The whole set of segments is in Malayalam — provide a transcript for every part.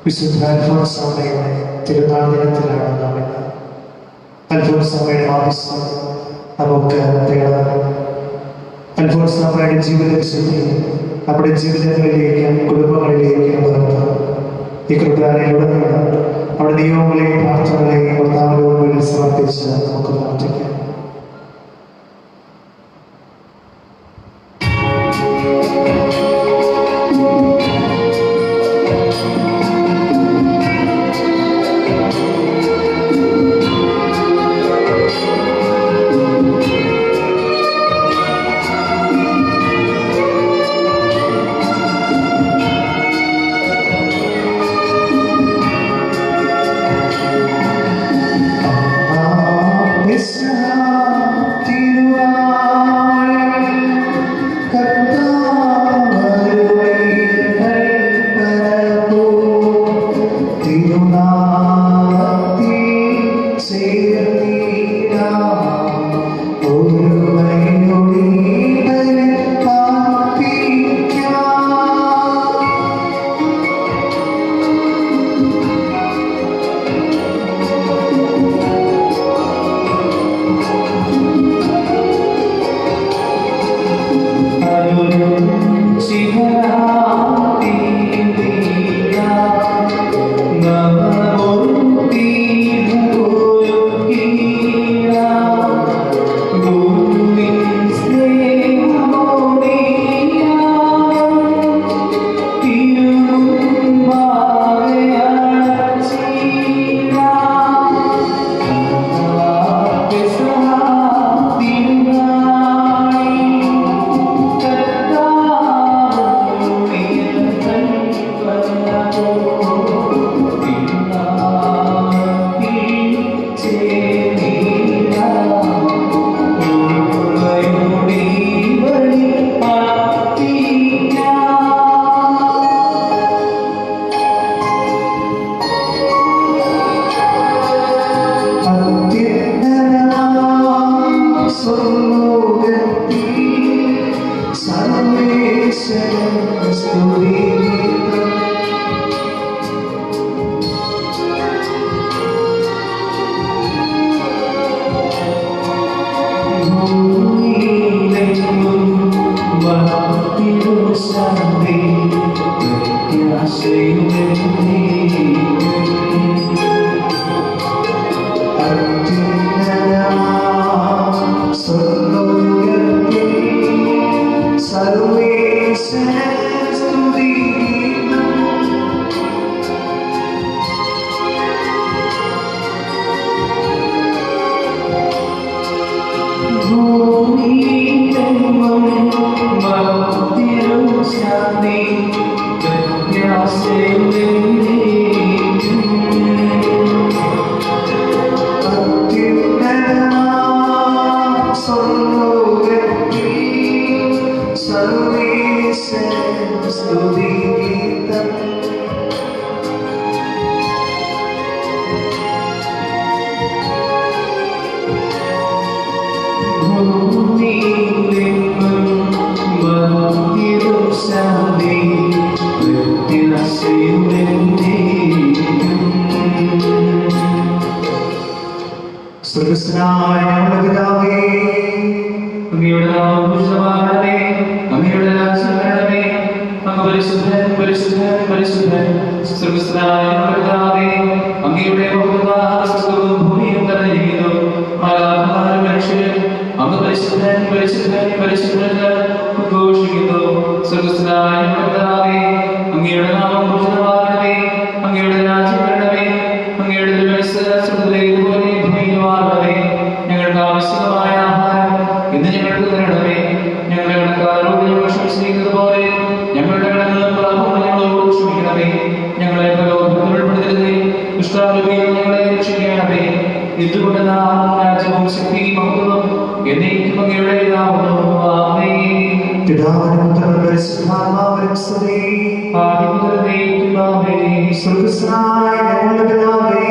വിശുദ്ധ അൽഫോൻസാമ്മയുടെ തിരുനാൾ ദിനത്തിലാണ് നാം ഇന്ന്. അൽഫോൻസാമ്മയുടെ ആവശ്യം നമുക്ക് തേടാം. അൽഫോൻസാമ്മയുടെ ജീവിത വിശുദ്ധി നമ്മുടെ ജീവിതങ്ങളിലേക്കും കുടുംബങ്ങളിലേക്കും പകർത്താം. ഈ കൃപയിലൂടെ അവിടെ നിയമങ്ങളെയും പ്രാർത്ഥനകളെയും കർത്താവിനോട് മുന്നിൽ സമർപ്പിച്ച് നമുക്ക് പ്രാർത്ഥിക്കാം. It's സ്വർഗ്ഗസ്ഥനായ ഞങ്ങളുടെ പിതാവേ, അങ്ങയുടെ നാമം പൂജിതമാകണമേ, അങ്ങയുടെ രാജ്യം വരണമേ, അങ്ങ് പരിശുദ്ധൻ പരിശുദ്ധൻ പരിശുദ്ധൻ. സ്വർഗ്ഗസ്ഥനായ ഞങ്ങളുടെ പിതാവേ, അങ്ങയുടെ ബഹുമാന സ്വർഗ്ഗവും ഭൂമിയും നിറഞ്ഞിരിക്കുന്നു. മാലാഖമാരും മനുഷ്യരും അങ്ങ് പരിശുദ്ധൻ പരിശുദ്ധൻ പരിശുദ്ധൻ ഉദ്ഘോഷിക്കുന്നു. സ്വർഗ്ഗസ്ഥനായ ഞങ്ങളുടെ പിതാവേ, അങ്ങയുടെ നാമം പൂജിതമാകണമേ, അങ്ങയുടെ രാജ്യം വരണമേ, അങ്ങയുടെ സ്വർഗ്ഗത്തിലേതുപോലെ ഭൂമിയിലുമാകണമേ. ഞങ്ങൾക്ക് ആവശ്യമായ ആഹാരം ഇന്ന് ഞങ്ങൾക്ക് തരണമേ. ഞങ്ങളുടെ കടക്കാരോട് ഞങ്ങൾ ക്ഷമിച്ചിരിക്കുന്നത് പോലെ ഞങ്ങളുടെ കടങ്ങളും പാപങ്ങളും ഞങ്ങളോട് ക്ഷമിക്കണമേ. ഞങ്ങളെ പ്രലോഭനത്തിൽ ഉൾപ്പെടുത്തരുതേ, ദുഷ്ടാരൂപിയിൽ ഞങ്ങളെ രക്ഷിക്കണമേ. ഇതുകൊണ്ട് നാം രാജ്യവും ശക്തിയും മഹത്വവും എന്നേക്കും അങ്ങയുടേതാകുന്നു. ആമേൻ. പിതാവിനും പുത്രനും പരിശുദ്ധാത്മാവിനും സ്തുതി. ആദിമുതലേക്കും ആമേൻ. സ്വർഗ്ഗസ്ഥനായ ഞങ്ങളുടെ പിതാവേ,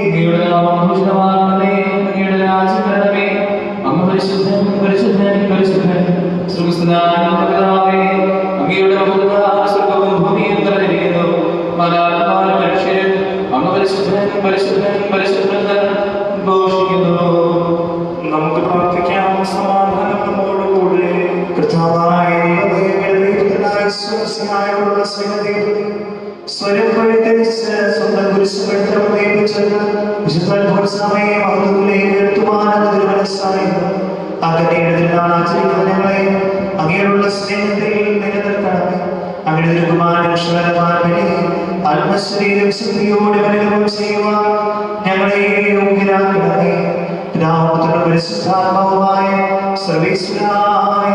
അങ്ങയുടെ നാമം പൂജിതമാകണമേ, അങ്ങയുടെ രാജ്യം വരണമേ, അങ്ങ് പരിശുദ്ധൻ പരിശുദ്ധൻ പരിശുദ്ധൻ. സ്വർഗ്ഗസ്ഥനായ ഞങ്ങളുടെ പിതാവേ, അങ്ങയുടെ ബഹുമാന സ്വർഗ്ഗവും ഭൂമിയും നിറഞ്ഞിരിക്കുന്നു. മാലാഖമാരും മനുഷ്യരും അങ്ങ് പരിശുദ്ധൻ പരിശുദ്ധൻ പരിശുദ്ധൻ ഘോഷിക്കുന്നു. നമുക്ക് പ്രാർത്ഥിക്കാം. സമാധാനം നമ്മോടുകൂടെ. കർത്താവായ സ്വരം പഴുത്തരിച്ച് സ്വന്തം കുരിശുപെടുത്തമേൽപ്പിച്ച് വിശുദ്ധമയം അവർക്ക് എത്തുവാനെന്നതിന് മനസ്സായി അങ്ങയുടെ തിരുനാൾ ആചരിക്കുന്ന ഞങ്ങളെ അങ്ങനെയുള്ള സ്നേഹത്തിൽ നിലനിർത്തണമേ. അങ്ങയുടെ തിരുകുമാരൻ ആത്മശരീരം ശക്തിയോടെ പരിഗണം ചെയ്യുവാൻ ഞങ്ങളെ യോഗ്യരാക്കണമേ. പിതാവും പരിശുദ്ധാത്മാവുമായ സർവീശ്വരായ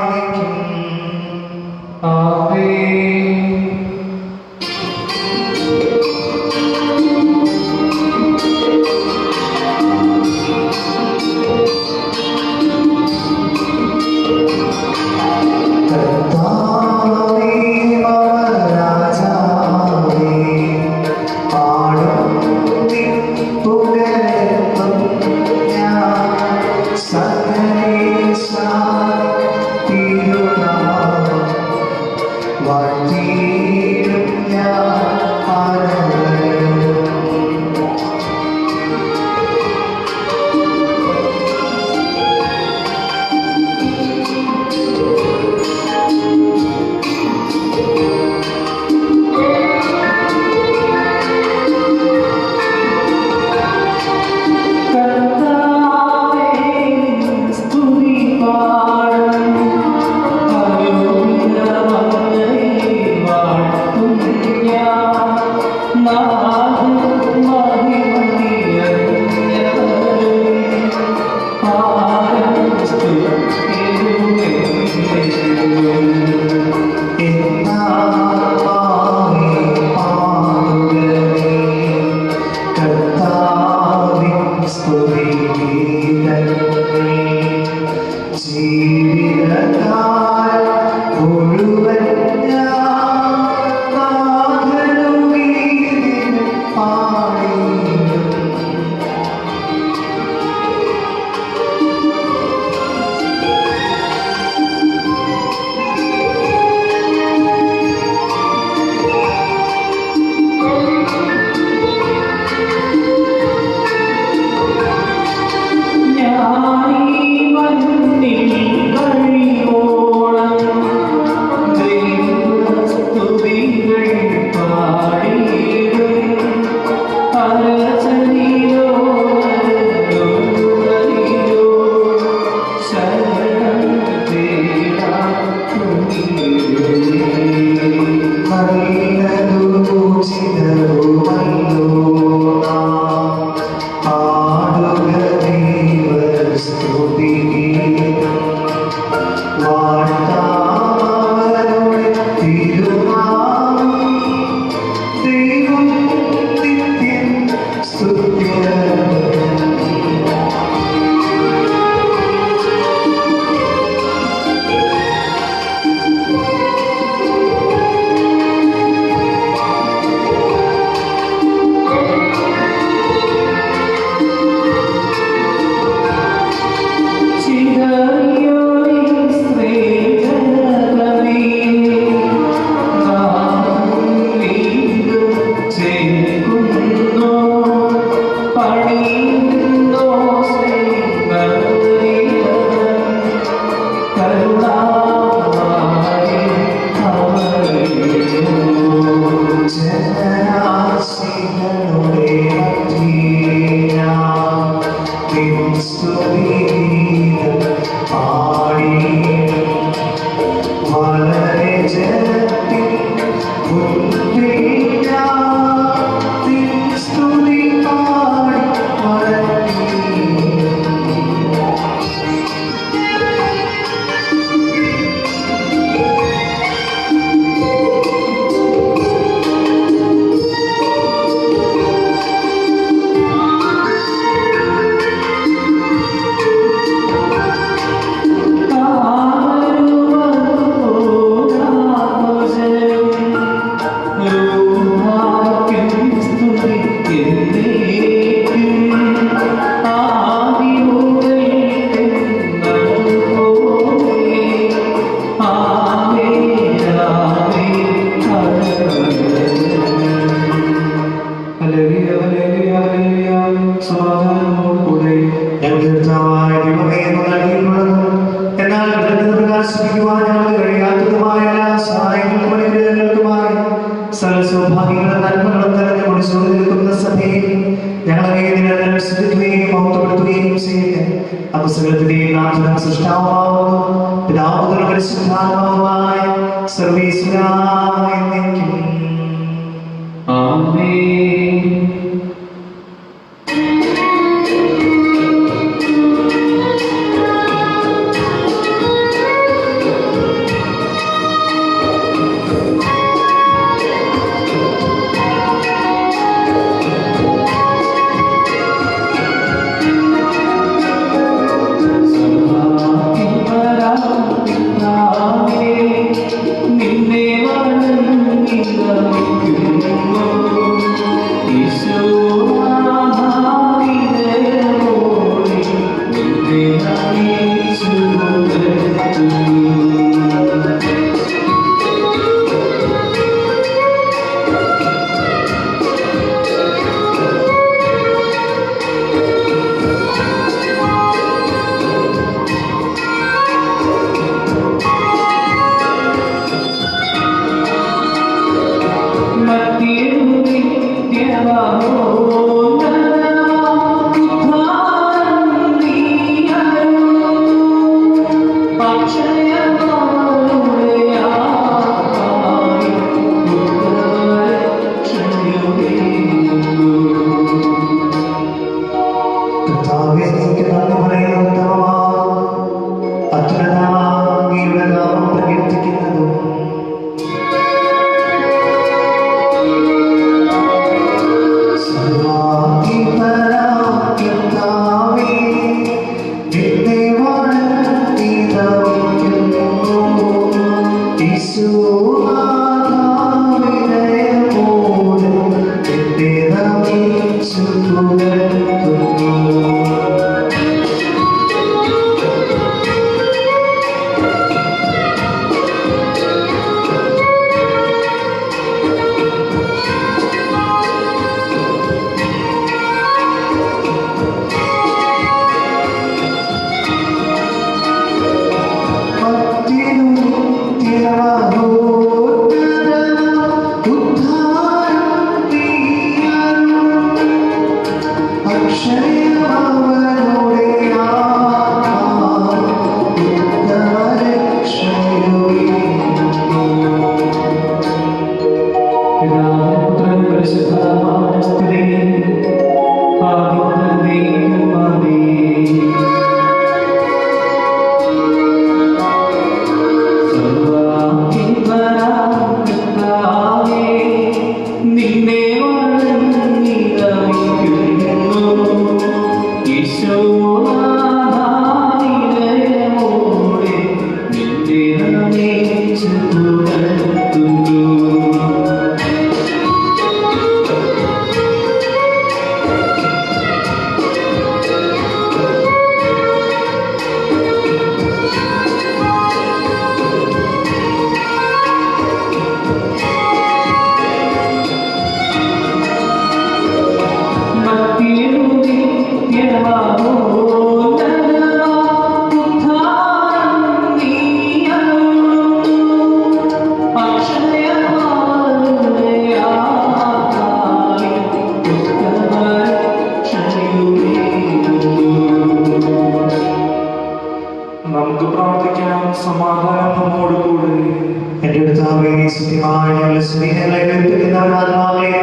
മുഴുവൻ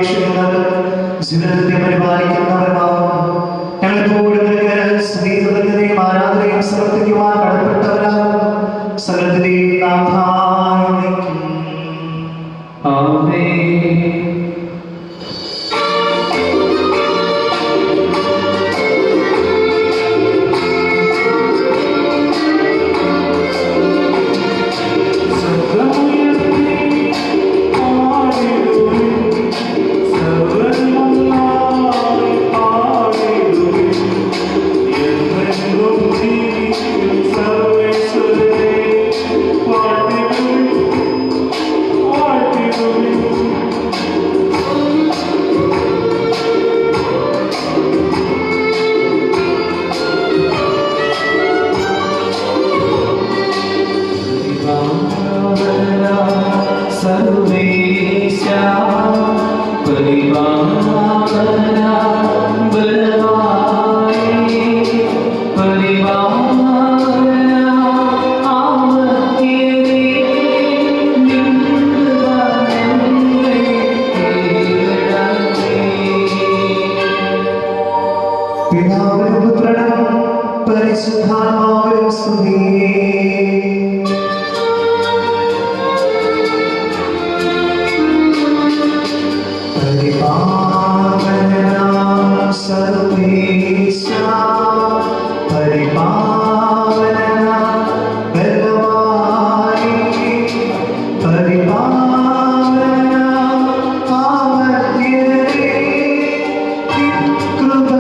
അപേക്ഷിക്കുന്നവരും ജീവിതത്തെ പരിപാലിക്കുന്നവരുമാകുന്നു. ഞങ്ങളെപ്പോഴും സ്ത്രീകൃതയും ആരാധനയും സമർപ്പിക്കുവാൻ കടപ്പെട്ടവരാകുന്നു. സകലത്തിലെയും നാഥായിരിക്കും. ആമേൻ. പിതാവിനും പുത്രനും പരിശുദ്ധാത്മാവിനും സ്തുതി. പരിപാവനാം സർവേശ്വര, പരിപാവനാം ബലവാനേ, പരിപാവനാം അമർത്യനേ, നിൻ കൃപ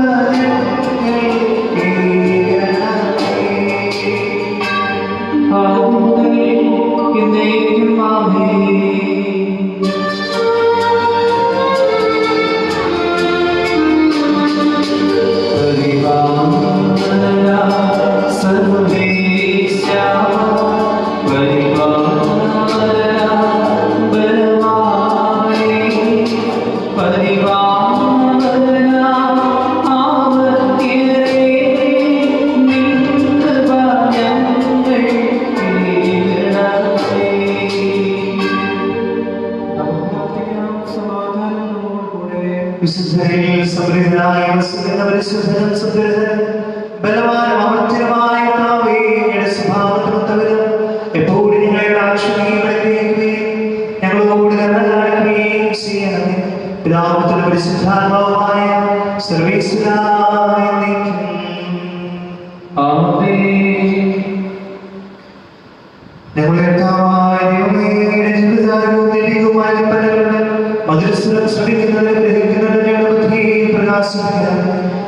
വിശുദ്ധരിൽ സമൃദ്ധനായ പരിശുദ്ധനും സുന്ദരനും ബലവാനും അമർത്യനുമായ അങ്ങയുടെ സ്വഭാവത്തിനൊത്തവരും എപ്പോഴും നിങ്ങളുടെ ആശ്രയിക്കുകയും ഞങ്ങളോട് കരുണകാണിക്കുകയും ചെയ്യണമേ. പിതാവിനും പരിശുദ്ധാത്മാവുമായ സർവേശ്വരായ ഞങ്ങളുടെ കർത്താവായ ദൈവമേ, ജീവിതകാലവും ദൈവികവുമായ കൽപ്പനകളുടെ മധുരസ്വരം ശ്രമിക്കുന്നതിനും ഗ്രഹിക്കുന്നതിനും ഞങ്ങളുടെ ബുദ്ധിയെ പ്രകാശിപ്പിക്കണം.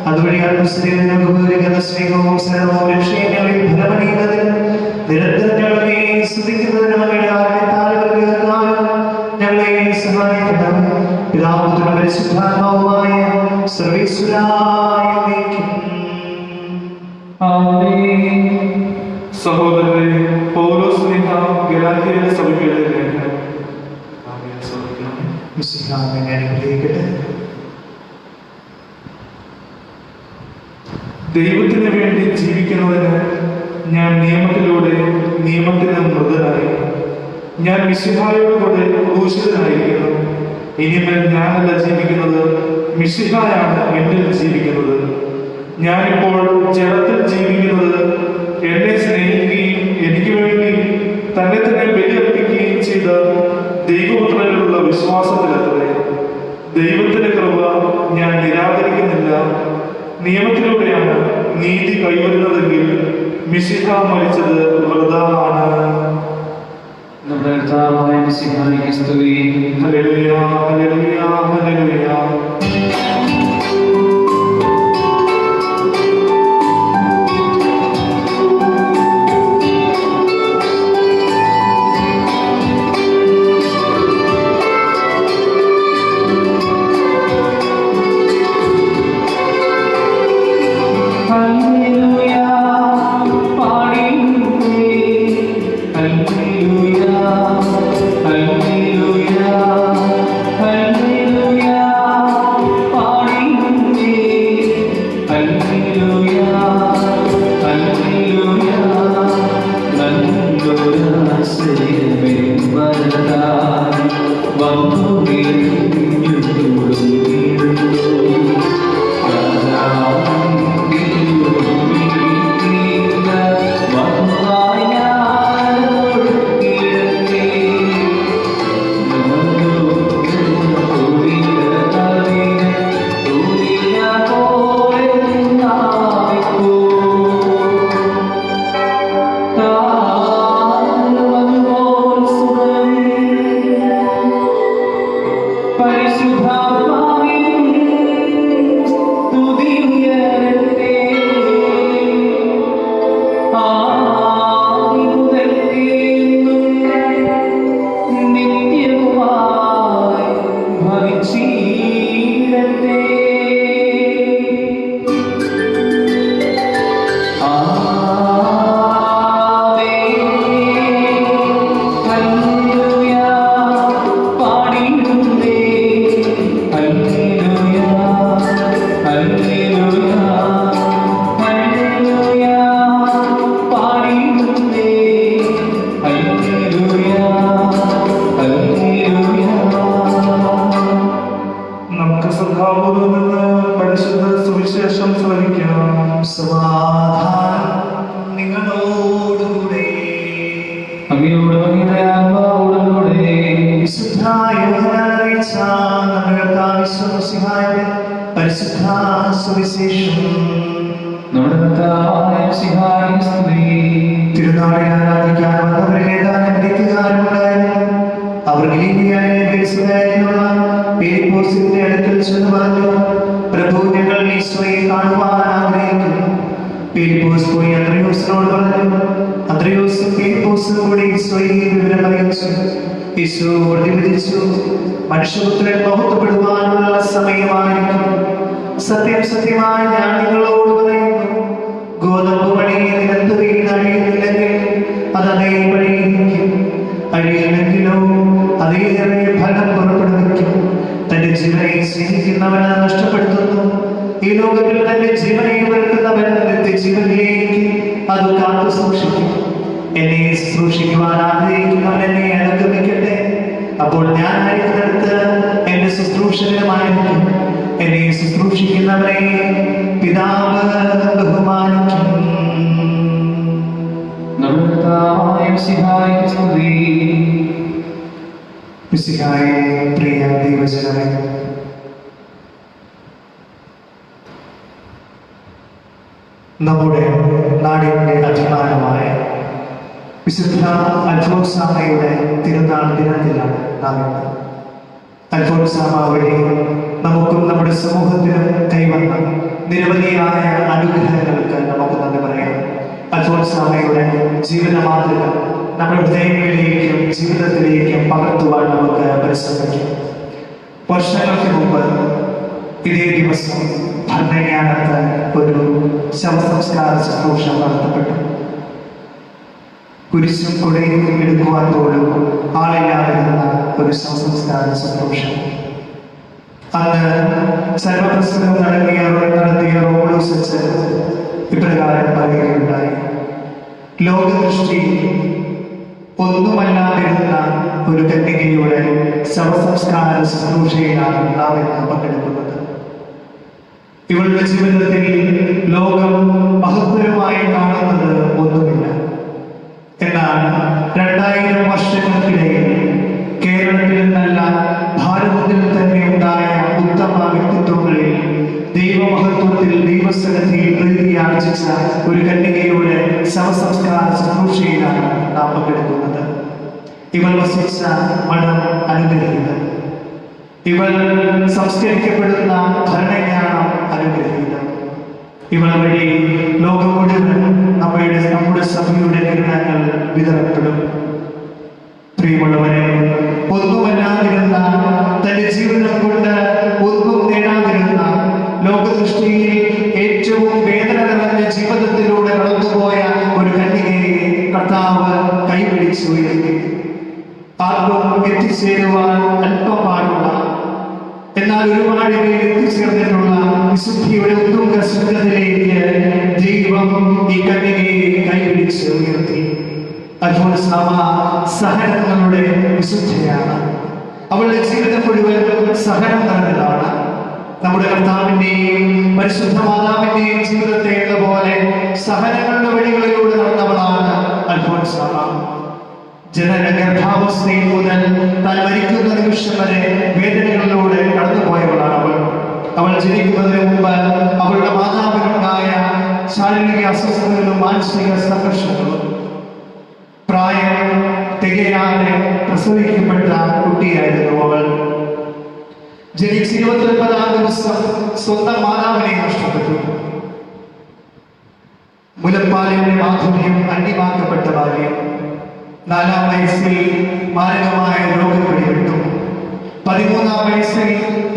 അതുവഴി ആത്മസ്ഥിതിയിൽ ഞങ്ങൾക്ക് ഉപകരിക്കുന്ന സ്നേഹവും സ്നേഹവും രക്ഷയും ഞങ്ങളിൽ ഫലമണിയുന്നതിനും നിരന്തരം ഞങ്ങളെ സ്തുതിക്കുന്നതിനും അങ്ങയുടെ ആത്മത്താലും ഞങ്ങളെ സഹായിക്കണം. പിതാവിനും പരിശുദ്ധാത്മാവുമായ സർവേശ്വരായ സഹോദരരെ, പൗലോസ് ഗലാത്യയിലെ സഭയ്ക്കുള്ള ലേഖനം ദൈവത്തിന് വേണ്ടി ജീവിക്കുന്നതിന് ഞാൻ നിയമത്തിലൂടെ നിയമത്തിന് മൃതനായി. ഞാൻ മിശിഹായോടുകൂടെ ക്രൂശിതനായിരിക്കുന്നു. ഇനിമേൽ ഞാനല്ല ജീവിക്കുന്നത്, മിശിഹായാണ് എന്നിൽ ജീവിക്കുന്നത്. ഞാനിപ്പോൾ ജഡത്തിൽ ജീവിക്കുന്നത് എന്നെ സ്നേഹിക്കുകയും എനിക്ക് വേണ്ടി തന്നെ തന്നെ ബലിയർപ്പിക്കുകയും ചെയ്ത ദൈവപുത്രനിലുള്ള വിശ്വാസത്തിലത്രേ. ദൈവത്തിന്റെ കൃപ ഞാൻ നിരാകരിക്കുന്നില്ല. നിയമത്തിലൂടെയാണ് നീതി കൈവരുന്നതെങ്കിൽ മിശിഹ മരിച്ചത് വൃഥാ ആണ്. നമ്മുടെ കർത്താവായ മിശിഹായ്ക്ക് സ്തുതി. Hallelujah, hallelujah, hallelujah. Hallelujah, hallelujah, hallelujah. മനുഷ്യപുത്രൻ മഹത്വപ്പെടുവാനുള്ള സമയമായിരിക്കും. സത്യം സത്യമായി ഞാൻ നിങ്ങളോട് പറയുന്നു, ഗോതമ്പ് മണി നിലത്ത് വീണ് അഴിയുന്നില്ലെങ്കിൽ അത് അതേ പണിയിരിക്കും, അഴിയില്ലെങ്കിലോ അതേറെ ഫലം പുറപ്പെടുവിക്കും. തന്റെ ജീവനെ സ്നേഹിക്കുന്നവൻ അത് നഷ്ടപ്പെടുത്തുന്നു. ഈ ലോകത്തിൽ തന്റെ ജീവനെ വെറുക്കുന്നവൻ നിത്യജീവനിലേക്ക് അത് കാത്തു സൂക്ഷിക്കും. എന്നെ ശുശ്രൂഷിക്കുവാൻ ആഗ്രഹിക്കുന്നവൻ എന്നെ അനുഗമിക്കട്ടെ. അപ്പോൾ ഞാൻ ആയിരിക്കുന്നിടത്ത് എന്റെ ശുശ്രൂഷകരമായിരിക്കും. എന്നെ ശുശ്രൂഷിക്കുന്നവരെ പിതാവ് ബഹുമാനിക്കും. പ്രിയ ദൈവജനമേ, നമ്മുടെ നാടിന്റെ അഭിമാനമായ വിശുദ്ധ അൽഫോൻസാമയുടെ തിരുനാൾ ദിനത്തിലാണ് നാം ഇന്ന്. അൽഫോൻസാമ വഴി നമുക്കും നമ്മുടെ സമൂഹത്തിനും കൈവന്ന നിരവധിയായ അനുഗ്രഹങ്ങൾക്ക് നമുക്ക് നന്ദി പറയാം. അൽഫോൻസാമയുടെ ജീവിത മാതൃക നമ്മുടെ ഹൃദയങ്ങളിലേക്കും ജീവിതത്തിലേക്കും പകർത്തുവാൻ നമുക്ക് പരിശ്രമിക്കാം. വർഷങ്ങൾക്ക് മുമ്പ് ഇതേ ദിവസം ഭരണങ്ങാനത്ത് ഒരു ശവസംസ്കാര ശുശ്രൂഷ നടത്തപ്പെട്ടു. കുരിശും കൊടയും എടുക്കുവാൻ പോലും ആളില്ലാതിരുന്ന ഒരു ശവസംസ്കാര ശുശ്രൂഷ. അന്ന് സർവപ്രസംഗം നടത്തിയ റോഡോസച്ച് ഇപ്രകാരം പറയുകയുണ്ടായി: ലോകദൃഷ്ടി ഒന്നുമല്ലാതിരുന്ന ഒരു കന്യകയുടെ ശവസംസ്കാര ശുശ്രൂഷയിലാണ് നാം ഇന്ന് പങ്കെടുക്കുന്നത്. ഇവളുടെ ജീവിതത്തിൽ ലോകം മഹത്വരമായി കാണുന്നത് ഒന്നുമില്ല. എന്നാൽ 2000 വർഷങ്ങൾക്കിടയിൽ കേരളത്തിൽ നിന്നല്ല ഭാരതത്തിൽ തന്നെ ഉണ്ടായ ഉത്തമ വ്യക്തിത്വങ്ങളിൽ ദൈവമഹത്വത്തിൽ ദൈവസന്നിധിയിൽ പ്രീതിയാർജിച്ച ഒരു കന്യകയുടെ ശവസംസ്കാര ശുശ്രൂഷയിലാണ് നാം പങ്കെടുക്കുന്നത്. ഇവൾ വസിച്ച മഠം അനുഗ്രഹീതം, ഇവൾ സംസ്കരിക്കപ്പെടുന്ന ഭരണജ്ഞാനം അനുഗ്രഹീതം. ഇവൾ വഴി ലോകം മുഴുവൻ നമ്മുടെ സഭയുടെ കിരണങ്ങൾ വിതരപ്പെടും. പ്രിയമുള്ളവരെ, ഒന്നുമല്ലാതിരുന്ന, തന്റെ ജീവിതം കൊണ്ട് ഒന്നും നേടാതിരുന്ന, ലോകദൃഷ്ടിയിൽ ഏറ്റവും വേദന നിറഞ്ഞ ജീവിതത്തിലൂടെ കടന്നുപോയ ഒരു കന്യകയെ കർത്താവ് കൈപിടിച്ച് ഉയർത്തി. ആർക്കും എത്തിച്ചേരുവാൻ അല്പം പാടുള്ള, എന്നാൽ ഒരുപാട് പേര് എത്തിച്ചേർന്നിട്ടുള്ള വിശുദ്ധിയുടെ ഉത്തുംഗ ശൃംഖലയിലേക്ക് ദൈവം ഈ കന്യകയെ കൈപിടിച്ച് ഉയർത്തി. അൽഫോൻസാമ സഹനങ്ങളുടെ വിശുദ്ധയാണ്. അവളുടെ ജീവിതം മുഴുവൻ സഹനം നിറഞ്ഞതാണ്. നമ്മുടെ കർത്താവിന്റെയും പരിശുദ്ധ മാതാവിന്റെയും ജീവിതത്തെ എന്ന പോലെ സഹനങ്ങളുടെ വഴികളിലൂടെ നടന്നവളാണ് അൽഫോൻസാമ. ജനന ഗർഭാവസ്ഥയിൽ മുതൽ താൻ മരിക്കുന്ന നിമിഷം വരെ വേദനകളിലൂടെ കടന്നുപോയവളാണ് അവൾ. അവൾ ജനിക്കുന്നതിന് മുമ്പ് അവളുടെ മാതാവിനുണ്ടായ ശാരീരിക അസ്വസ്ഥതകളും മാനസിക സംഘർഷങ്ങളും, പ്രായം തികയാതെ പ്രസവിക്കപ്പെട്ട കുട്ടിയായിരുന്നു അവൾ. ജനിച്ച് 29-ാം ദിവസം സ്വന്തം മാതാവിനെ നഷ്ടപ്പെട്ടു. മുലപ്പാലിന്റെ മാധുര്യം അന്യമാക്കപ്പെട്ട ബാല്യം. 4-ാം വയസ്സിൽ മാരകമായ രോഗം പിടിപെട്ടു. 13-ാം വയസ്സിൽ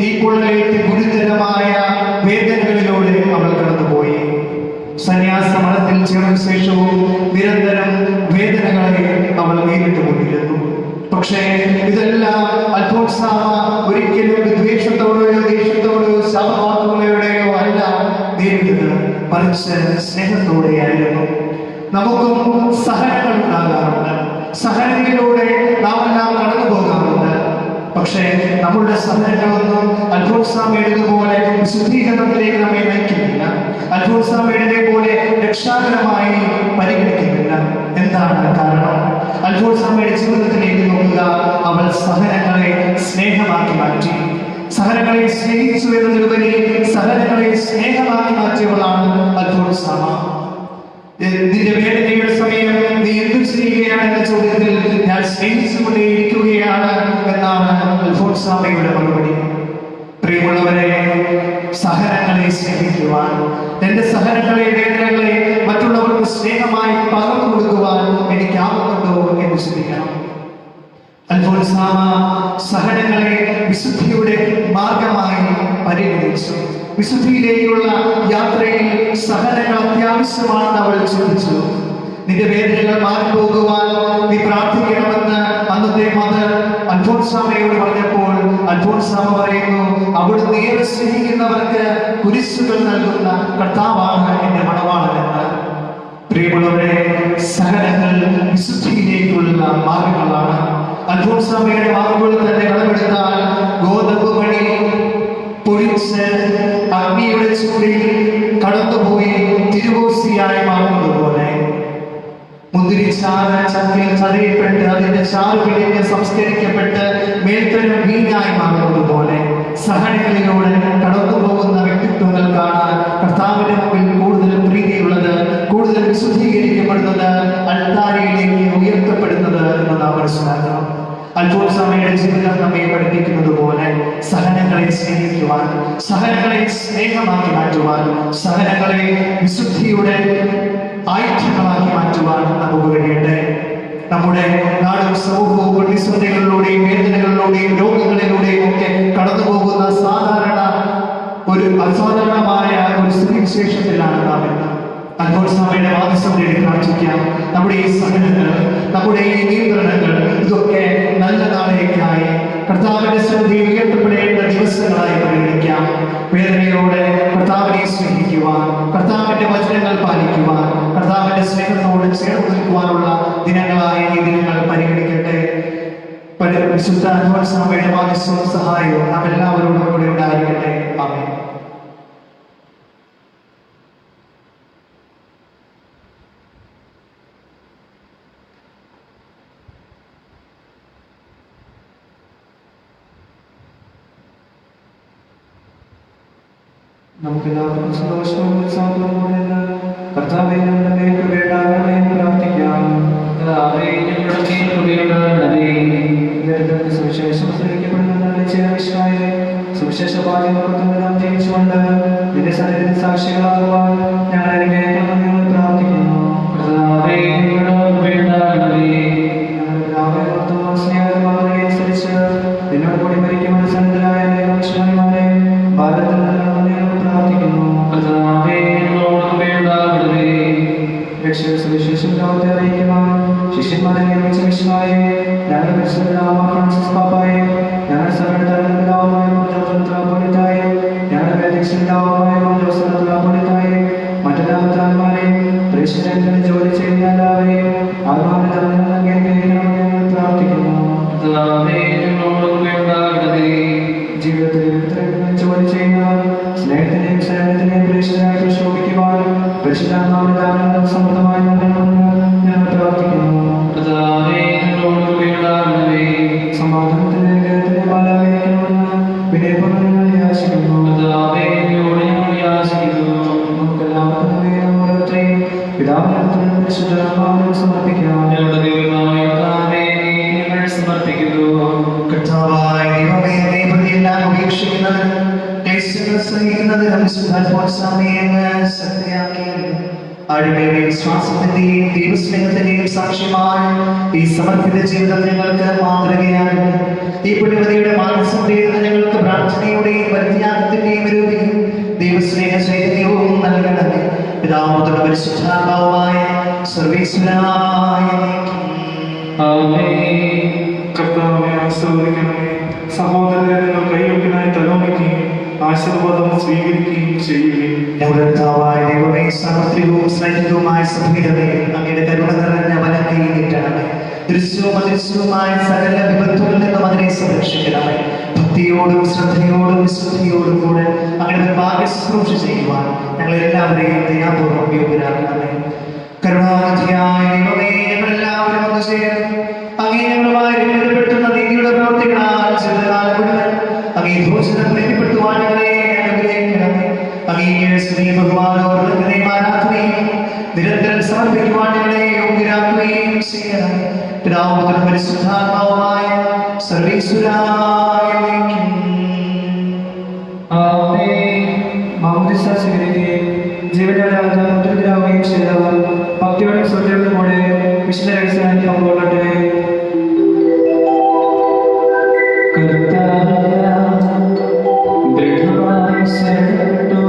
ഈ പൊള്ളലേറ്റ് ഗുരുതരമായ വേദനകളിലൂടെ അവൾ കടന്നുപോയി. സന്യാസ മഠത്തിൽ ചേർന്ന ശേഷവും നിരന്തരം വേദനകളെ അവൾ നേരിട്ടുകൊണ്ടിരുന്നു. പക്ഷേ ഇതെല്ലാം അൽഫോൻസാമ ഒരിക്കലും വിദ്വേഷത്തോടെയോ ദേഷ്യത്തോടെയോ ശാപവാക്കുകളോടെയോ അല്ല നേരിട്ടത്, മറിച്ച് സ്നേഹത്തോടെയായിരുന്നു. നമുക്കും സഹനങ്ങൾ ഉണ്ടാകാറുണ്ട്. സഹനങ്ങളിലൂടെ നാം എല്ലാം കടന്നു പോകാറുണ്ട്. പക്ഷേ നമ്മളുടെ സഹനങ്ങളൊന്നും അൽഫോൻസാമയുടെ പോലെ വിശുദ്ധീകരണത്തിലേക്ക് നമ്മെ നയിക്കുന്നില്ല. അൽഫോൻസാമയുടെ പോലെ രക്ഷാകരമായി പരിഗണിക്കുന്നില്ല. എന്താണ് കാരണം? അൽഫോൻസാമയുടെ ജീവിതത്തിലേക്ക് നോക്കുക. അവൾ സഹനങ്ങളെ സ്നേഹമാക്കി മാറ്റി. സഹനങ്ങളെ സ്നേഹിച്ചു എന്നതിലുപരി സഹനങ്ങളെ സ്നേഹമാക്കി മാറ്റിയവളാണ് അൽഫോൻസാമ. നിന്റെ വേദനയുടെ സമയം നീ എന്തു ചെയ്യുകയാണ് എന്ന ചോദ്യത്തിൽ ഞാൻ സ്നേഹിച്ചുകൊണ്ടേയിരിക്കുകയാണ് എന്നാണ് അൽഫോൻസാമയുടെ മറുപടി. പ്രിയമുള്ളവരെ, സഹനങ്ങളെ സ്നേഹിക്കുവാൻ, എന്റെ സഹനങ്ങളെ വേദനകളെ മറ്റുള്ളവർക്ക് സ്നേഹമായി പകർന്നു കൊടുക്കുവാൻ എനിക്കാവുന്നുണ്ടോ എന്ന് ചിന്തിക്കണം. അൽഫോൻസാമ സഹനങ്ങളെ വിശുദ്ധിയുടെ മാർഗമായി പരിഗണിച്ചു. വിശുദ്ധിയിലേക്കുള്ള യാത്രയിൽ സഹനങ്ങൾ അത്യാവശ്യമാണെന്ന് അവൾ ചിന്തിച്ചു. നിന്റെ വേദനകൾ മാറിപ്പോകുവാൻ നീ പ്രാർത്ഥിക്കണമെന്ന് അന്നത്തെ മദർ അൽഫോൻസാമയോട് പറഞ്ഞപ്പോൾ അൽഫോൻസാമ പറയുന്നു, അവിടുന്ന് ഏറെ സ്നേഹിക്കുന്നവർക്ക് കുരിശുകൾ നൽകുന്ന കർത്താവാണ് എന്റെ മണവാളനെന്ന്. പ്രിയമുള്ളവരെ, സഹനങ്ങൾ വിശുദ്ധിയിലേക്കുള്ള മാർഗങ്ങളാണ്. അൽഫോൻസാമയുടെ വാക്കുകൾ തന്നെ കടമെടുത്താൽ ഗോതമ്പ് മണി പൊടിച്ച് അഗ്നിയുടെ ചൂടിൽ കടന്നുപോയി തിരുവോസിയായി മാറുന്നത് പോലെ, മുന്തിരിച്ചാറ് ചക്കിൽ ചതയപ്പെട്ട് അതിന്റെ ചാറ് പിടിഞ്ഞ് സംസ്കരിക്കപ്പെട്ട് മേൽത്തരം വീഞ്ഞായി മാറുന്നത് പോലെ സഹനങ്ങളിലൂടെ കടന്നു പോകുന്ന വ്യക്തിത്വങ്ങൾക്കാണ് കർത്താവിന്റെ മുമ്പിൽ കൂടുതൽ പ്രീതിയുള്ളത്, കൂടുതൽ വിശുദ്ധീകരിക്കപ്പെടുന്നത്, അൾത്താരയിലേക്ക് ഉയർത്തപ്പെടുന്നത് എന്ന് നാം മനസ്സിലാക്കണം. അൽഫോൻസാമയുടെ ജീവിതം നമ്മെ പഠിപ്പിക്കുന്നത് പോലെ സഹനങ്ങളെ സ്നേഹിക്കുവാൻ, സഹനങ്ങളെ സ്നേഹമാക്കി മാറ്റുവാൻ, സഹനങ്ങളെ വിശുദ്ധിയുടെ ആയുധങ്ങളാക്കി മാറ്റുവാൻ നമുക്ക് കഴിയട്ടെ. നമ്മുടെ നാടും സമൂഹവും പ്രതിസന്ധികളിലൂടെയും വേദനകളിലൂടെയും രോഗങ്ങളിലൂടെയും ഒക്കെ കടന്നു പോകുന്ന അസാധാരണമായ ഒരു സ്ഥിതിവിശേഷത്തിലാണ് നാം ഇന്ന്. അൽഫോൻസാമയുടെ വാദിസം തേടി പ്രാർത്ഥിക്കാം. നമ്മുടെ ഈ സഹനങ്ങൾ, നമ്മുടെ ഈ നിയന്ത്രണങ്ങൾ, ഇതൊക്കെ നല്ല നാളേക്കായി കർത്താവിന്റെ സന്നിധിയിൽ ഉയർത്തപ്പെടേണ്ട ദിവസങ്ങളായി പരിഗണിക്കാം. വേദനയോടെ കർത്താവിനെ സ്നേഹിക്കുവാൻ, കർത്താവിന്റെ വചനങ്ങൾ പാലിക്കുവാൻ, കർത്താവിന്റെ സ്നേഹത്തോട് ചേർന്ന് നിൽക്കുവാനുള്ള ദിനങ്ങളായി ഈ ദിനങ്ങൾ പരിഗണിക്കട്ടെ. വിശുദ്ധ അൽഫോൻസാമയുടെ വാദിസവും സഹായവും നാം എല്ലാവരോടും കൂടെ ഉണ്ടായിരിക്കട്ടെ. ആമേൻ. നമുക്കെല്ലാവർക്കും സന്തോഷവും ഉത്സാഹവും കർത്താവേ ഞങ്ങളുടെ മേൽ കൃപയുണ്ടാകണമേ എന്ന് പ്രാർത്ഥിക്കാം. കർത്താവേ ഞങ്ങളുടെ മേൽ കൃപയുണ്ടാകണമേ. സുവിശേഷം വിശ്വാസയെ സുവിശേഷ പാഠ്യം ജയിച്ചുകൊണ്ട് നിന്റെ സന്നിധിയിൽ സാക്ഷികളാകുവാൻ ഞങ്ങൾ അനുഗ്രഹിക്കണമെന്ന് ഞങ്ങൾ പ്രാർത്ഥിക്കുന്നു. കർത്താവേ ഞങ്ങളുടെ കൃപയുണ്ടാകണമേ. ഞങ്ങളുടെ സ്നേഹമാതൃകയനുസരിച്ച് നിന്നോട് കൂടി മരിക്കുവാൻ സന്നദ്ധരായ മനുഷ്യന്മാരെ ഭാരതത്തിൽ സുവിശേഷം ലോകത്തെ അറിയിക്കുവാൻ ശിഷ്യന്മാരെ നിയമിച്ച വിശ്വായെ ഞങ്ങൾ ഫ്രാൻസിസ് പാപ്പായെ, ഞങ്ങൾ സഭയുടെ പിതാവുമായ മെത്രാപ്പൊലീത്തായെ, ഞങ്ങളുടെ അധ്യക്ഷനാവുമായ മെത്രാപ്പൊലീത്തായെ, മറ്റെല്ലാ മെത്രാന്മാരെയും പ്രേക്ഷിതരെ ജോലി ചെയ്യുന്ന എല്ലാവരെയും ആത്മാവിനെ അംഗീകരിക്കണമെന്ന് ഞങ്ങൾ പ്രാർത്ഥിക്കുന്നു. ജീവിതത്തിൽ ജോലി ചെയ്യുന്നവർ സ്നേഹത്തിന്റെയും സേവനത്തിന്റെയും പ്രേക്ഷിതരായി പ്രശോഭിക്കുവാൻ പരിശുദ്ധാത്മാവിന്റെ ദാനങ്ങൾ സമൃദ്ധമായി നൽകണമെന്ന് ഞങ്ങൾ പ്രാർത്ഥിക്കുന്നു. സമാധാനത്തിന്റെ അനുഗ്രഹത്തിന്റെ പാലായിരിക്കണമെന്ന് വിനയപൂർവ്വം ഞങ്ങൾ യാചിക്കുന്നു. നമുക്കെല്ലാവർക്കും ഓരോരുത്തരെയും പിതാവിനും പരിശുദ്ധാത്മാവിനും സമർപ്പിക്കാം. കർത്താവായ ദൈവമേ, നീ പ്രതിയെല്ലാം ഉപേക്ഷിക്കുന്നത് ക്ലേശങ്ങൾ സഹിക്കുന്നതിനും സുധാത്മോത്സാഹമേങ്ങ് സത്യയാക്കിയത് അഴിമയുടെ വിശ്വാസത്തിന്റെയും ദൈവസ്നേഹത്തിന്റെയും സാക്ഷ്യമായ ഈ സമർപ്പിത ജീവിതം ഞങ്ങൾക്ക് മാതൃകയാണ്. ഈ പുണ്യവതിയുടെ മാനസത്തിലേക്ക് ഞങ്ങൾക്ക് പ്രാർത്ഥനയുടെയും പരിത്യാഗത്തിന്റെയും രൂപയും ദൈവസ്നേഹ ചൈതന്യവും നൽകണമേ. പിതാവുതനും പരിശുദ്ധാത്മാവുമായ സർവീശ്വരനായ കർത്താവെ ആശീർവദിക്കണമേ. സഹോദരരെ നിങ്ങൾ കൈയൊപ്പിനായി തലോമിക്കുകയും ആശീർവാദം സ്വീകരിക്കുകയും ചെയ്യുകയും ഞങ്ങളുടെ കർത്താവായ ദൈവമേ, സാർവത്രികവും സ്നേഹിതവുമായ സഭയുടെ അങ്ങയുടെ കരുണ നിറഞ്ഞ വലം നീട്ടണമേ. ദൃശ്യവും അദൃശ്യവുമായ സകല വിപത്തുകളിൽ നിന്നും അതിനെ സംരക്ഷിക്കണമേ. ഭക്തിയോടും ശ്രദ്ധയോടും വിശുദ്ധിയോടും കൂടെ അങ്ങയുടെ ഭാഗ്യ ശുശ്രൂഷ ചെയ്യുവാൻ ഞങ്ങളെല്ലാവരെയും ദയാപൂർവ്വം യോഗ്യരാക്കണമേ. കരുണാനിധിയായ ദൈവമേ, ഞങ്ങളെല്ലാവരും ഒന്ന് ചേർന്ന് അങ്ങേ ഞങ്ങളുമായി ബന്ധപ്പെട്ടുന്ന നീതിയുടെ പ്രവർത്തികളാൽ ജീവിതകാലം മുഴുവൻ അങ്ങേ ഘോഷണം പ്രീതിപ്പെടുത്തുവാൻ ഞങ്ങളെ അനുഗ്രഹിക്കണമേ. അങ്ങേ സ്ത്രീ ബഹുമാനോർമ്മയും ആരാധനയും നിരന്തരം സമർപ്പിക്കുവാൻ ഞങ്ങളെ യോഗ്യരാക്കുകയും ചെയ്യണം. പിതാവുതനും പരിശുദ്ധാത്മാവുമായ സർവീശ്വരായ ജീവനാവുകയും ചെയ്തവർ ഭക്തിയോടും ശ്രദ്ധയോടുകൂടെ വിശുദ്ധ രഹസ്യമായി പങ്കുകൊള്ളട്ടെ. ദൃഢമായി ശരണപ്പെട്ടു.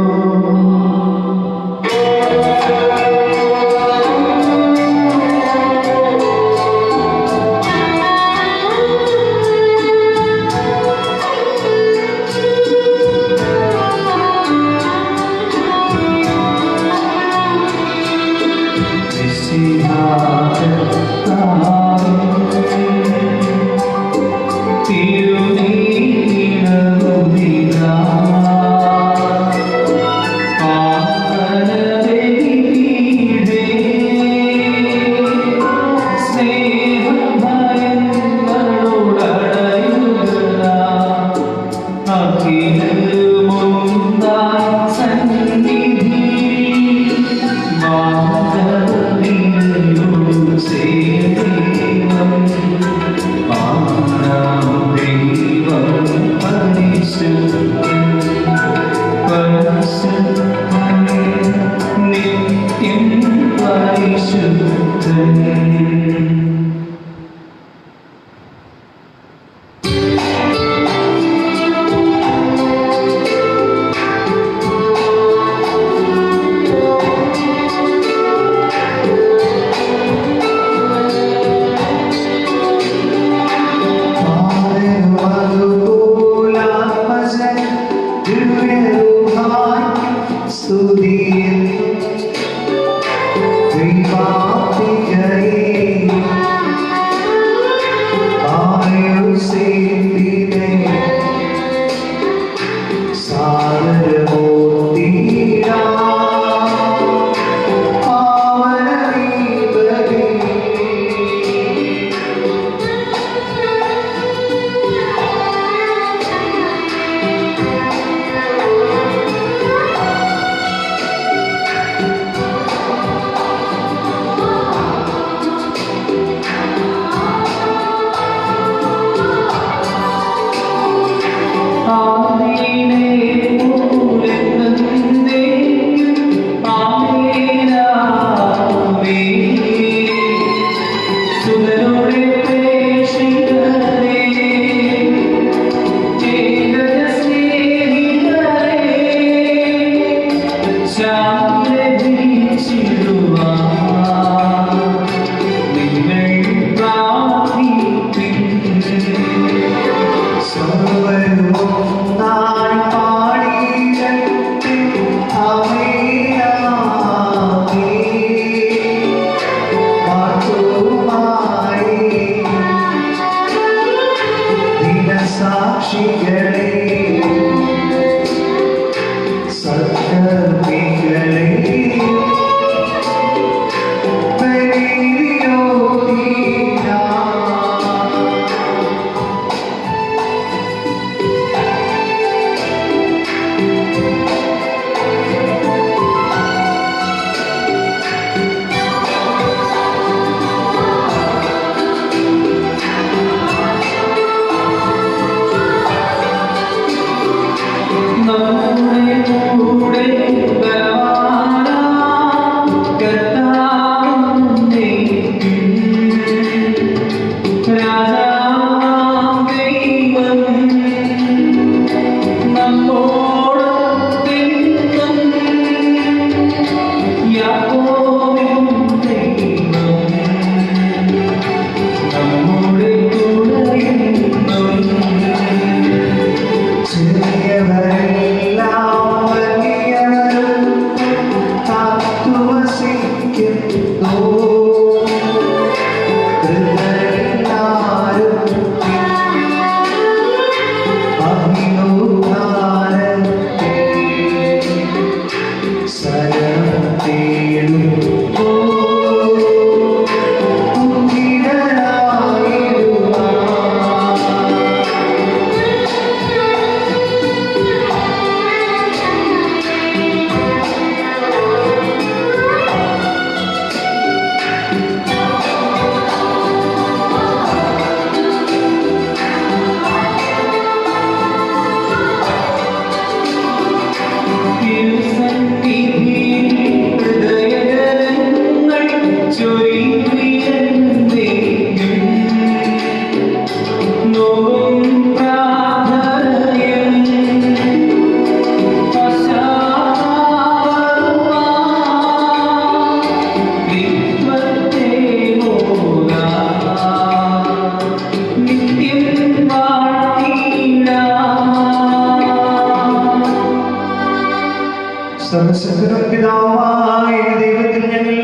പിതാവായ ദൈവത്തിൽ ഞങ്ങൾ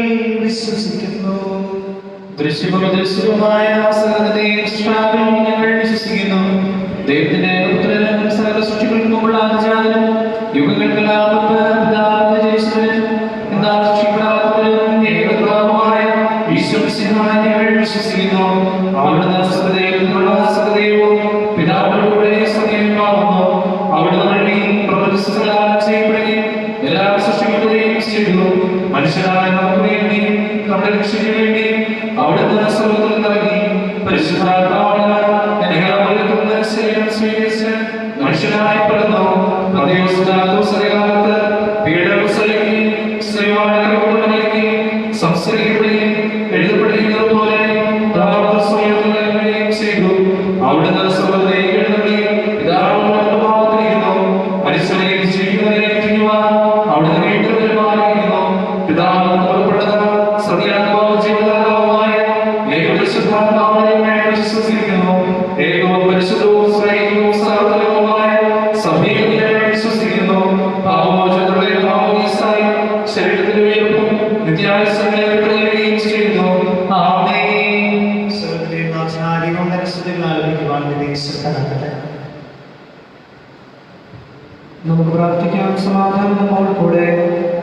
വിശ്വസിക്കുന്നു. ദൃശ്യമായ സകലതയും സൃഷ്ടാവിൽ ഞങ്ങൾ വിശ്വസിക്കുന്നു. ദൈവത്തിന്റെ പുത്രനും സകല സൃഷ്ടികൾക്കും മുമ്പുള്ള ആദിജാതനും യുഗങ്ങൾക്കെല്ലാം മുമ്പ് പിതാവിനെ ജനിച്ചവനും എന്നാൽ സൃഷ്ടിക്കപ്പെടാത്തവനും ഏകപിതാവുമായ ഈശ്വരസിംഹായി ഞങ്ങൾ വിശ്വസിക്കുന്നു. അവിടുന്ന് സകലദൈവത്തിനുള്ള സകലദൈവവും പിതാവിലൂടെ സത്യമാകുന്നു. അവിടുന്ന് വഴി പ്രപഞ്ചസകലം ചെയ്യപ്പെടുകയും എല്ലാ സൃഷ്ടികളെയും ചെയ്തു. മനുഷ്യരായ നമുക്ക് വേണ്ടി നമ്മുടെ രക്ഷയ്ക്ക് വേണ്ടി അവിടുന്ന് സ്വർഗ്ഗത്തിൽ നിറങ്ങി പരിശുദ്ധാത്മാവിനാൽ ശരീരം സ്വീകരിച്ച് മനുഷ്യനായി പിറന്നു. കാലത്ത് പീഡകൾ സഹിക്കുകയും സംസ്കരിക്കപ്പെടുകയും എഴുതപ്പെടുന്നത് പോലെ ചെയ്തു. അവിടുന്ന് സ്വർഗ്ഗത്തിൽ എഴുന്നള്ളി പിതാവിനോട് ഭാഗത്തിരിക്കുന്നു. മനുഷ്യരെ ജീവിക്കുന്നവരെ തിരിയുവാൻ അവിടുന്ന് വീണ്ടും വരുമാനിക്കുന്നു. പിതാവ് പുറപ്പെട്ടത് സത്യാത്മാവ് ജീവദാതാവുമായ ഏകപരിശുദ്ധാത്മാവിനെ ഞങ്ങൾ വിശ്വസിക്കുന്നു. ഏകവും പരിശുദ്ധവും സ്നേഹവും സാർവത്രികവുമായ സഭയിൽ ഞങ്ങൾ വിശ്വസിക്കുന്നു. പാപമോചനത്തിലുള്ള പാപമോചനത്തായി ശരീരത്തിന്റെ ഉയർപ്പും നിത്യായുസ്സങ്ങളെ വിട്ടുകയും ചെയ്യുന്നു. ആമേൻ. നമുക്ക് പ്രാർത്ഥിക്കാം. സമാധാനം നമ്മോട് കൂടെ.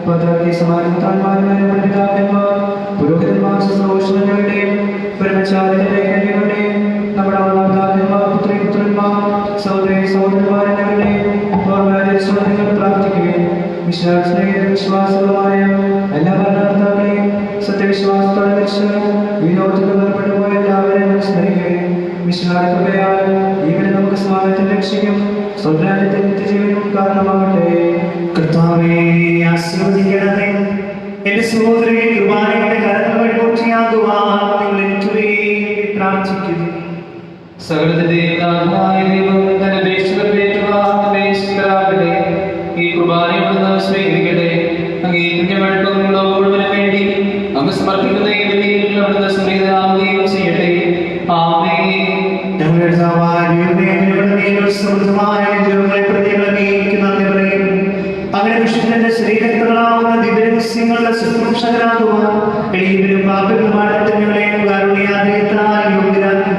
ഭദ്രാക്കി സമാധാനത്താന്മാരുമായ പിതാക്കന്മാർ, പുരോഹിതന്മാർ, ശുശ്രൂഷകരുടെയും ബ്രഹ്മചാരികളുടെയും നമ്മുടെ മാതാപിതാക്കന്മാർ, പുത്രിപുത്രന്മാർ, സഹോദരി സഹോദരന്മാർ എന്നിവരുടെയും ഓർമ്മ പ്രാർത്ഥിക്കുകയും വിശ്വാസങ്ങളുമായ എല്ലാ ഭരണകർത്താക്കളെയും സത്യവിശ്വാസത്തോടെ വെച്ച് ഈ ലോകത്തിൽ വേർപെട്ടുപോയ എല്ലാവരെയും സ്മരിക്കുകയും വിശ്വാസകൃപയാൽ ഇവിടെ നമുക്ക് സ്വാഗതം രക്ഷിക്കും സ്വരാജ്യത്തിൽ നിത്യജീവനും കാരണമാകട്ടെ. കർത്താവേ, ആശീർവദിക്കണമേ. എന്റെ സഹോദരി കുർബാനയുടെ കരങ്ങൾ വഴി പൂർത്തിയാകുവാൻ നിങ്ങൾ എനിക്ക് വേണ്ടി പ്രാർത്ഥിക്കുന്നു. സകലത്തിന്റെയും നാഥനായ ദൈവം തന്റെ അപേക്ഷകൾ ഏറ്റുവാങ്ങുന്നേ. ഈ കുർബാനയോട് സ്വീകരിക്കട്ടെ. അങ്ങേ കുഞ്ഞുങ്ങൾക്കും മുഴുവനും വേണ്ടി അങ്ങ് സമർപ്പിക്കുന്ന ഈ ബലിയിൽ അവിടുന്ന് സംപ്രീതനാവുകയും ചെയ്യട്ടെ. ആമേൻ. ഞങ്ങളുടെ സമൃദ്ധമായ ദൈവങ്ങളെ പ്രതികളെ അങ്ങനെ വിശുദ്ധന്റെ ശരീരത്തിലാവുന്ന ദിവ്യരഹസ്യങ്ങളുടെ ശുശ്രൂഷകരാകുവാൻ എളിയവരും പാപികളുമായ ഞങ്ങളെയും കാരുണ്യാദ്യത്താൽ യോഗ്യരാക്കി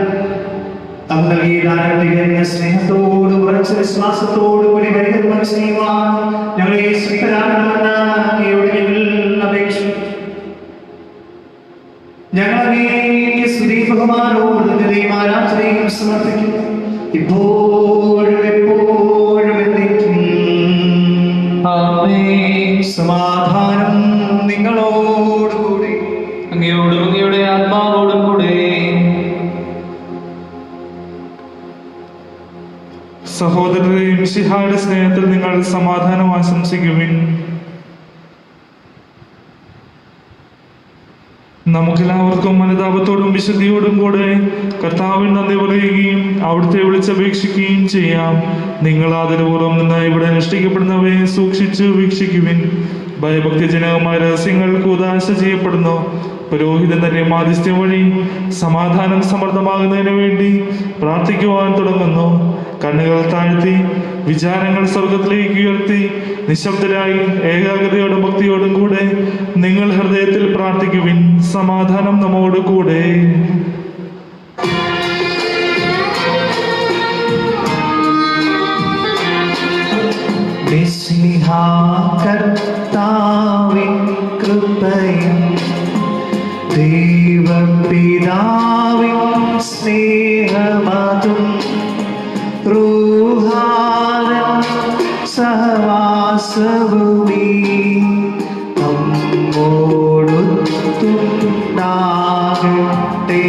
അങ്ങ് നൽകിയ ദാനത്തിന്റെ സ്നേഹത്തോട് ഉറച്ച വിശ്വാസത്തോടുകൂടി പരികർമ്മം ചെയ്യുവാൻ ഞങ്ങളെ ശക്തരാക്കണമെന്ന് അങ്ങയോട് ഞങ്ങൾ അപേക്ഷിക്കുന്നു. ഞങ്ങൾ അങ്ങേക്ക് സ്തുതി ബഹുമാനവും കൃതജ്ഞതയും ആരാധനയും സമർപ്പിക്കുന്നു, ഇപ്പോഴും എപ്പോഴും എന്നേക്കും. ആമേൻ. സമാധാനം നിങ്ങളോടുകൂടി. അങ്ങയോടും അങ്ങയുടെ ആത്മാവോടും കൂടെ. സഹോദരരെയും മിശിഹായുടെ സ്നേഹത്തിൽ നിങ്ങൾ സമാധാനം ആശംസിക്കുവിൻ. നമുക്കെല്ലാവർക്കും അനുതാപത്തോടും വിശുദ്ധിയോടും കൂടെ കർത്താവിന് നന്ദി പറയുകയും അവിടുത്തെ വിളിച്ചപേക്ഷിക്കുകയും ചെയ്യാം. നിങ്ങൾ ആദരപൂർവ്വം നിന്ന് ഇവിടെ അനുഷ്ഠിക്കപ്പെടുന്നവയെ സൂക്ഷിച്ചു വീക്ഷിക്കുവിൻ. ഭയഭക്തിജനകമായ രഹസ്യങ്ങൾ കൂദാശ ചെയ്യപ്പെടുന്നു. പുരോഹിതൻ തന്നെ മാധ്യസ്ഥ്യം വഴി സമാധാനം സമൃദ്ധമാകുന്നതിന് വേണ്ടി പ്രാർത്ഥിക്കുവാൻ തുടങ്ങുന്നു. കണ്ണുകൾ താഴ്ത്തി വിചാരങ്ങൾ സ്വർഗത്തിലേക്ക് ഉയർത്തി നിശബ്ദരായി ഏകാഗ്രതയോടും ഭക്തിയോടും കൂടെ നിങ്ങൾ ഹൃദയത്തിൽ പ്രാർത്ഥിക്കുവിൻ. സമാധാനം നമ്മോട് കൂടെ. കർത്താവിൻ കൃപയും ദൈവപിതാവിൻ സ്നേഹമതും റൂഹാരൻ സഹവാസവുമീ നമ്മോടൊത്തുണ്ടാകട്ടെ.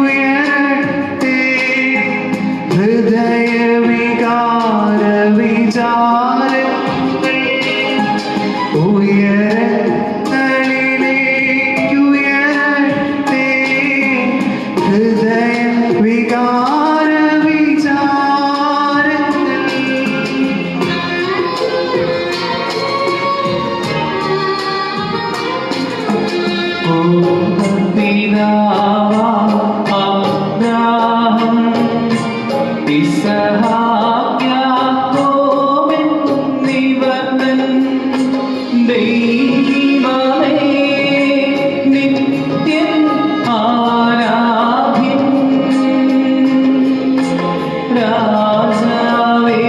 ഉയരങ്ങളിലേക്കുയരട്ടെ ഹൃദയവികാര വിചാരങ്ങൾ. ഉയരങ്ങളിലേക്കുയരട്ടെ ഹൃദയവികാര വിചാരങ്ങൾ. അബ്രാഹം ഇസഹാക്ക് യാക്കോബ് എന്നിവർതൻ ദൈവമേ നിത്യം ആരാധ്യൻ. രാജാവേ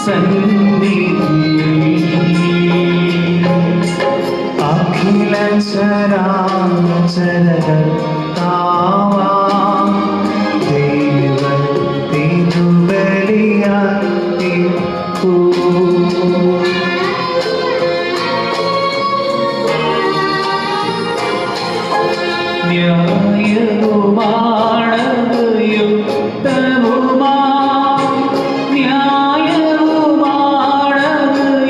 സന്നിധിയിൽ അഖില ചരാചരകർത്താവാം ദൈവത്തിനു ബലിയർപ്പിപ്പൂ. ന്യായവുമാണത് യുക്തവുമാ. ന്യായവുമാണത്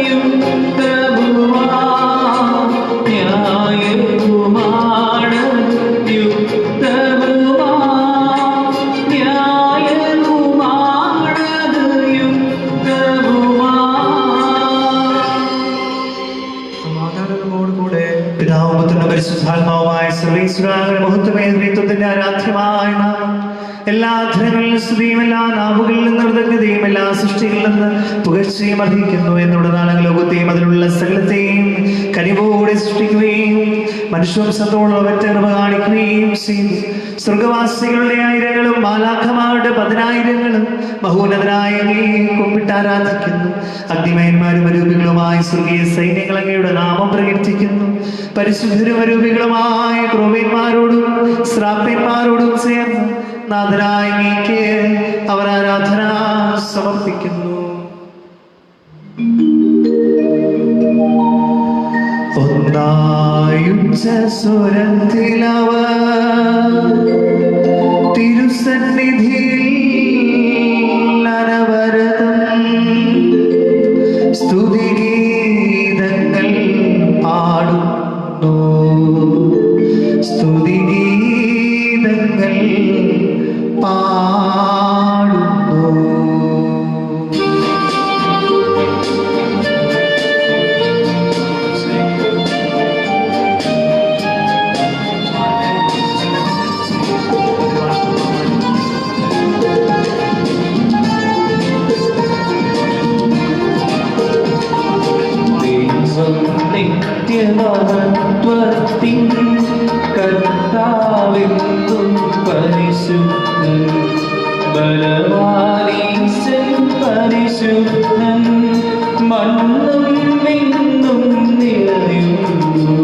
യുക്തവുമാ. ന്യായവുമാണത് യുക്തവുമാ. ന്യായവുമാണത് യുക്തവുമാ. സമാധാനം നമ്മോട് കൂടെ. പിതാവും പുത്രനും പരിശുദ്ധാത്മാവുമായ സർവ്വേശ്വരായ മഹത്വമേത്വത്തിന്റെ ആരാധ്യമായ നാമം എല്ലാ അധരങ്ങളിലും സ്തുതിയും എല്ലാ നാവുകളിൽ നിന്ന് കൃതജ്ഞതയും എല്ലാ സൃഷ്ടികളിൽ നിന്ന് പുകഴ്ചയും അർഹിക്കുന്നു. എന്നുള്ള നാളെ ലോകത്തെയും അതിലുള്ള സകലത്തെയും കനിവോടെ സൃഷ്ടിക്കുകയും മനുഷ്യവംശത്തോളം അവറ്റ കൃപ കാണിക്കുകയും ചെയ്തു. സ്വർഗവാസികളുടെ ആയിരങ്ങളും മാലാഖമാരുടെ 10,000ങ്ങളും മഹോന്നതനായ അങ്ങയെ കുമ്പിട്ട് ആരാധിക്കുന്നു. അഗ്നിമയന്മാരും അരൂപികളുമായ സ്വർഗീയ സൈന്യങ്ങൾ അങ്ങയുടെ നാമം പ്രകീർത്തിക്കുന്നു. പരിശുദ്ധരും അരൂപികളുമായ ക്രോവേന്മാരോടും ശ്രാപ്യന്മാരോടും ചേർന്ന് നാഥനായ അങ്ങേക്ക് അവർ ആരാധന സമർപ്പിക്കുന്നു. ഒന്നായുച്ച സ്വരത്തിലവർ തിരുസന്നിധിയിൽ അനവരതം സ്തുതിഗീതങ്ങൾ പാടുന്നു. സ്തുതിഗീതങ്ങൾ പാടുന്നു. നിത്യമഹത്വത്തിൻ കർത്താവെന്നും പരിശുദ്ധൻ ബലവാനീശൻ പരിശുദ്ധൻ മണ്ണും വിണ്ണും നിറയുന്നു.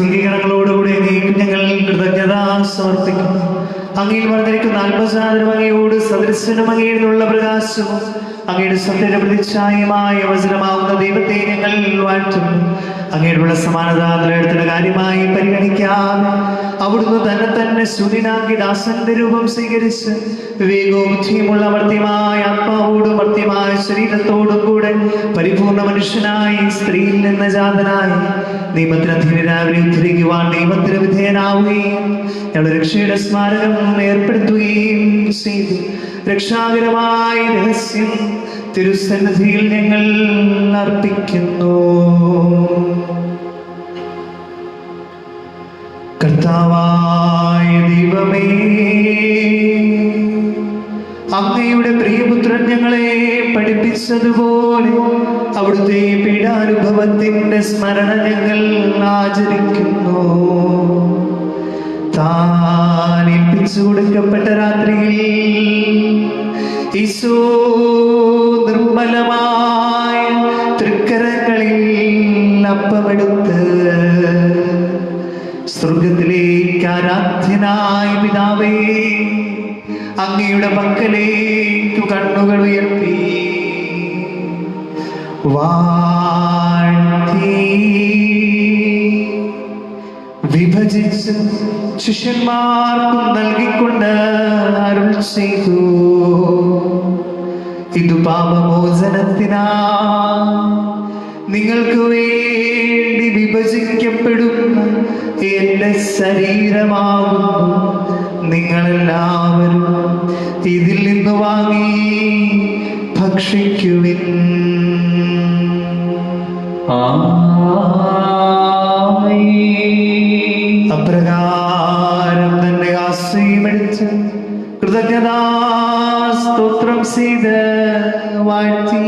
സ്വർഗീകരണങ്ങളോടുകൂടി അങ്ങേക്ക് ഞങ്ങൾ കൃതജ്ഞത സമർപ്പിക്കുന്നു. അങ്ങയിൽ വന്നിരിക്കുന്ന ആത്മസാധനം അങ്ങയോട് സദൃശനും അങ്ങയിലുള്ള പ്രകാശവും അങ്ങയുടെ സത്യയുടെ പ്രതിച്ഛായമായ വചനമാവുന്ന ദൈവത്തെ ഞങ്ങൾ വാഴ്ത്തുന്നു. അങ്ങയോടുള്ള സമാനത നിലനിർത്തുന്ന കാര്യമായി പരിഗണിക്കാതെ അവിടുന്ന് തന്നെ ശൂന്യനാക്കി ദാസന്റെ രൂപം സ്വീകരിച്ച് വിവേകവും ബുദ്ധിയുമുള്ള മർത്യമായ ആത്മാവോടും മർത്യമായ ശരീരത്തോടും കൂടെ പരിപൂർണ മനുഷ്യനായി സ്ത്രീയിൽ നിന്ന് ജാതനായി നിയമത്തിന് അധീനരായി ഉദ്ധരിക്കുവാൻ നിയമത്തിന് വിധേയനാവുകയും ഞങ്ങളുടെ രക്ഷയുടെ സ്മാരകം ഏർപ്പെടുത്തുകയും ചെയ്തു. രക്ഷാകരമായ രഹസ്യം തിരുസന്നിധിയിൽ ഞങ്ങൾ അർപ്പിക്കുന്നു. കർത്താവായ ദൈവമേ, അങ്ങയുടെ പ്രിയപുത്രൻ ഞങ്ങളെ പഠിപ്പിച്ചതുപോലെ അവിടുത്തെ പീഡാനുഭവത്തിന്റെ സ്മരണ ഞങ്ങൾ ആചരിക്കുന്നു. താൻ ഏൽപ്പിച്ചു കൊടുക്കപ്പെട്ട രാത്രിയിൽ ഈശോ നിർമ്മലമായ തൃക്കരങ്ങളിൽ അപ്പമെടുത്ത് സ്വർഗത്തിലേക്ക് ആരാധ്യനായ പിതാവേ, അങ്ങയുടെ പക്കലേക്ക് കണ്ണുകൾ ഉയർത്തി വാഴ്ത്തി വിഭജിച്ച് ശിഷ്യന്മാർക്കും നൽകിക്കൊണ്ട് അരുൾ ചെയ്തു, ഇത് പാപമോചനത്തിനാ നിങ്ങൾക്ക് വേണ്ടി വിഭജിക്കപ്പെടുന്ന എന്റെ ശരീരമാകുന്നു. നിങ്ങളെല്ലാവരും ഇതിൽ നിന്ന് വാങ്ങി ഭക്ഷിക്കുവിൻ. അപ്രകാരം തന്നെ ആശ്രയമെടുത്ത് കൃതജ്ഞതാ സ്തോത്രം ചെയ്ത് വാഴ്ത്തി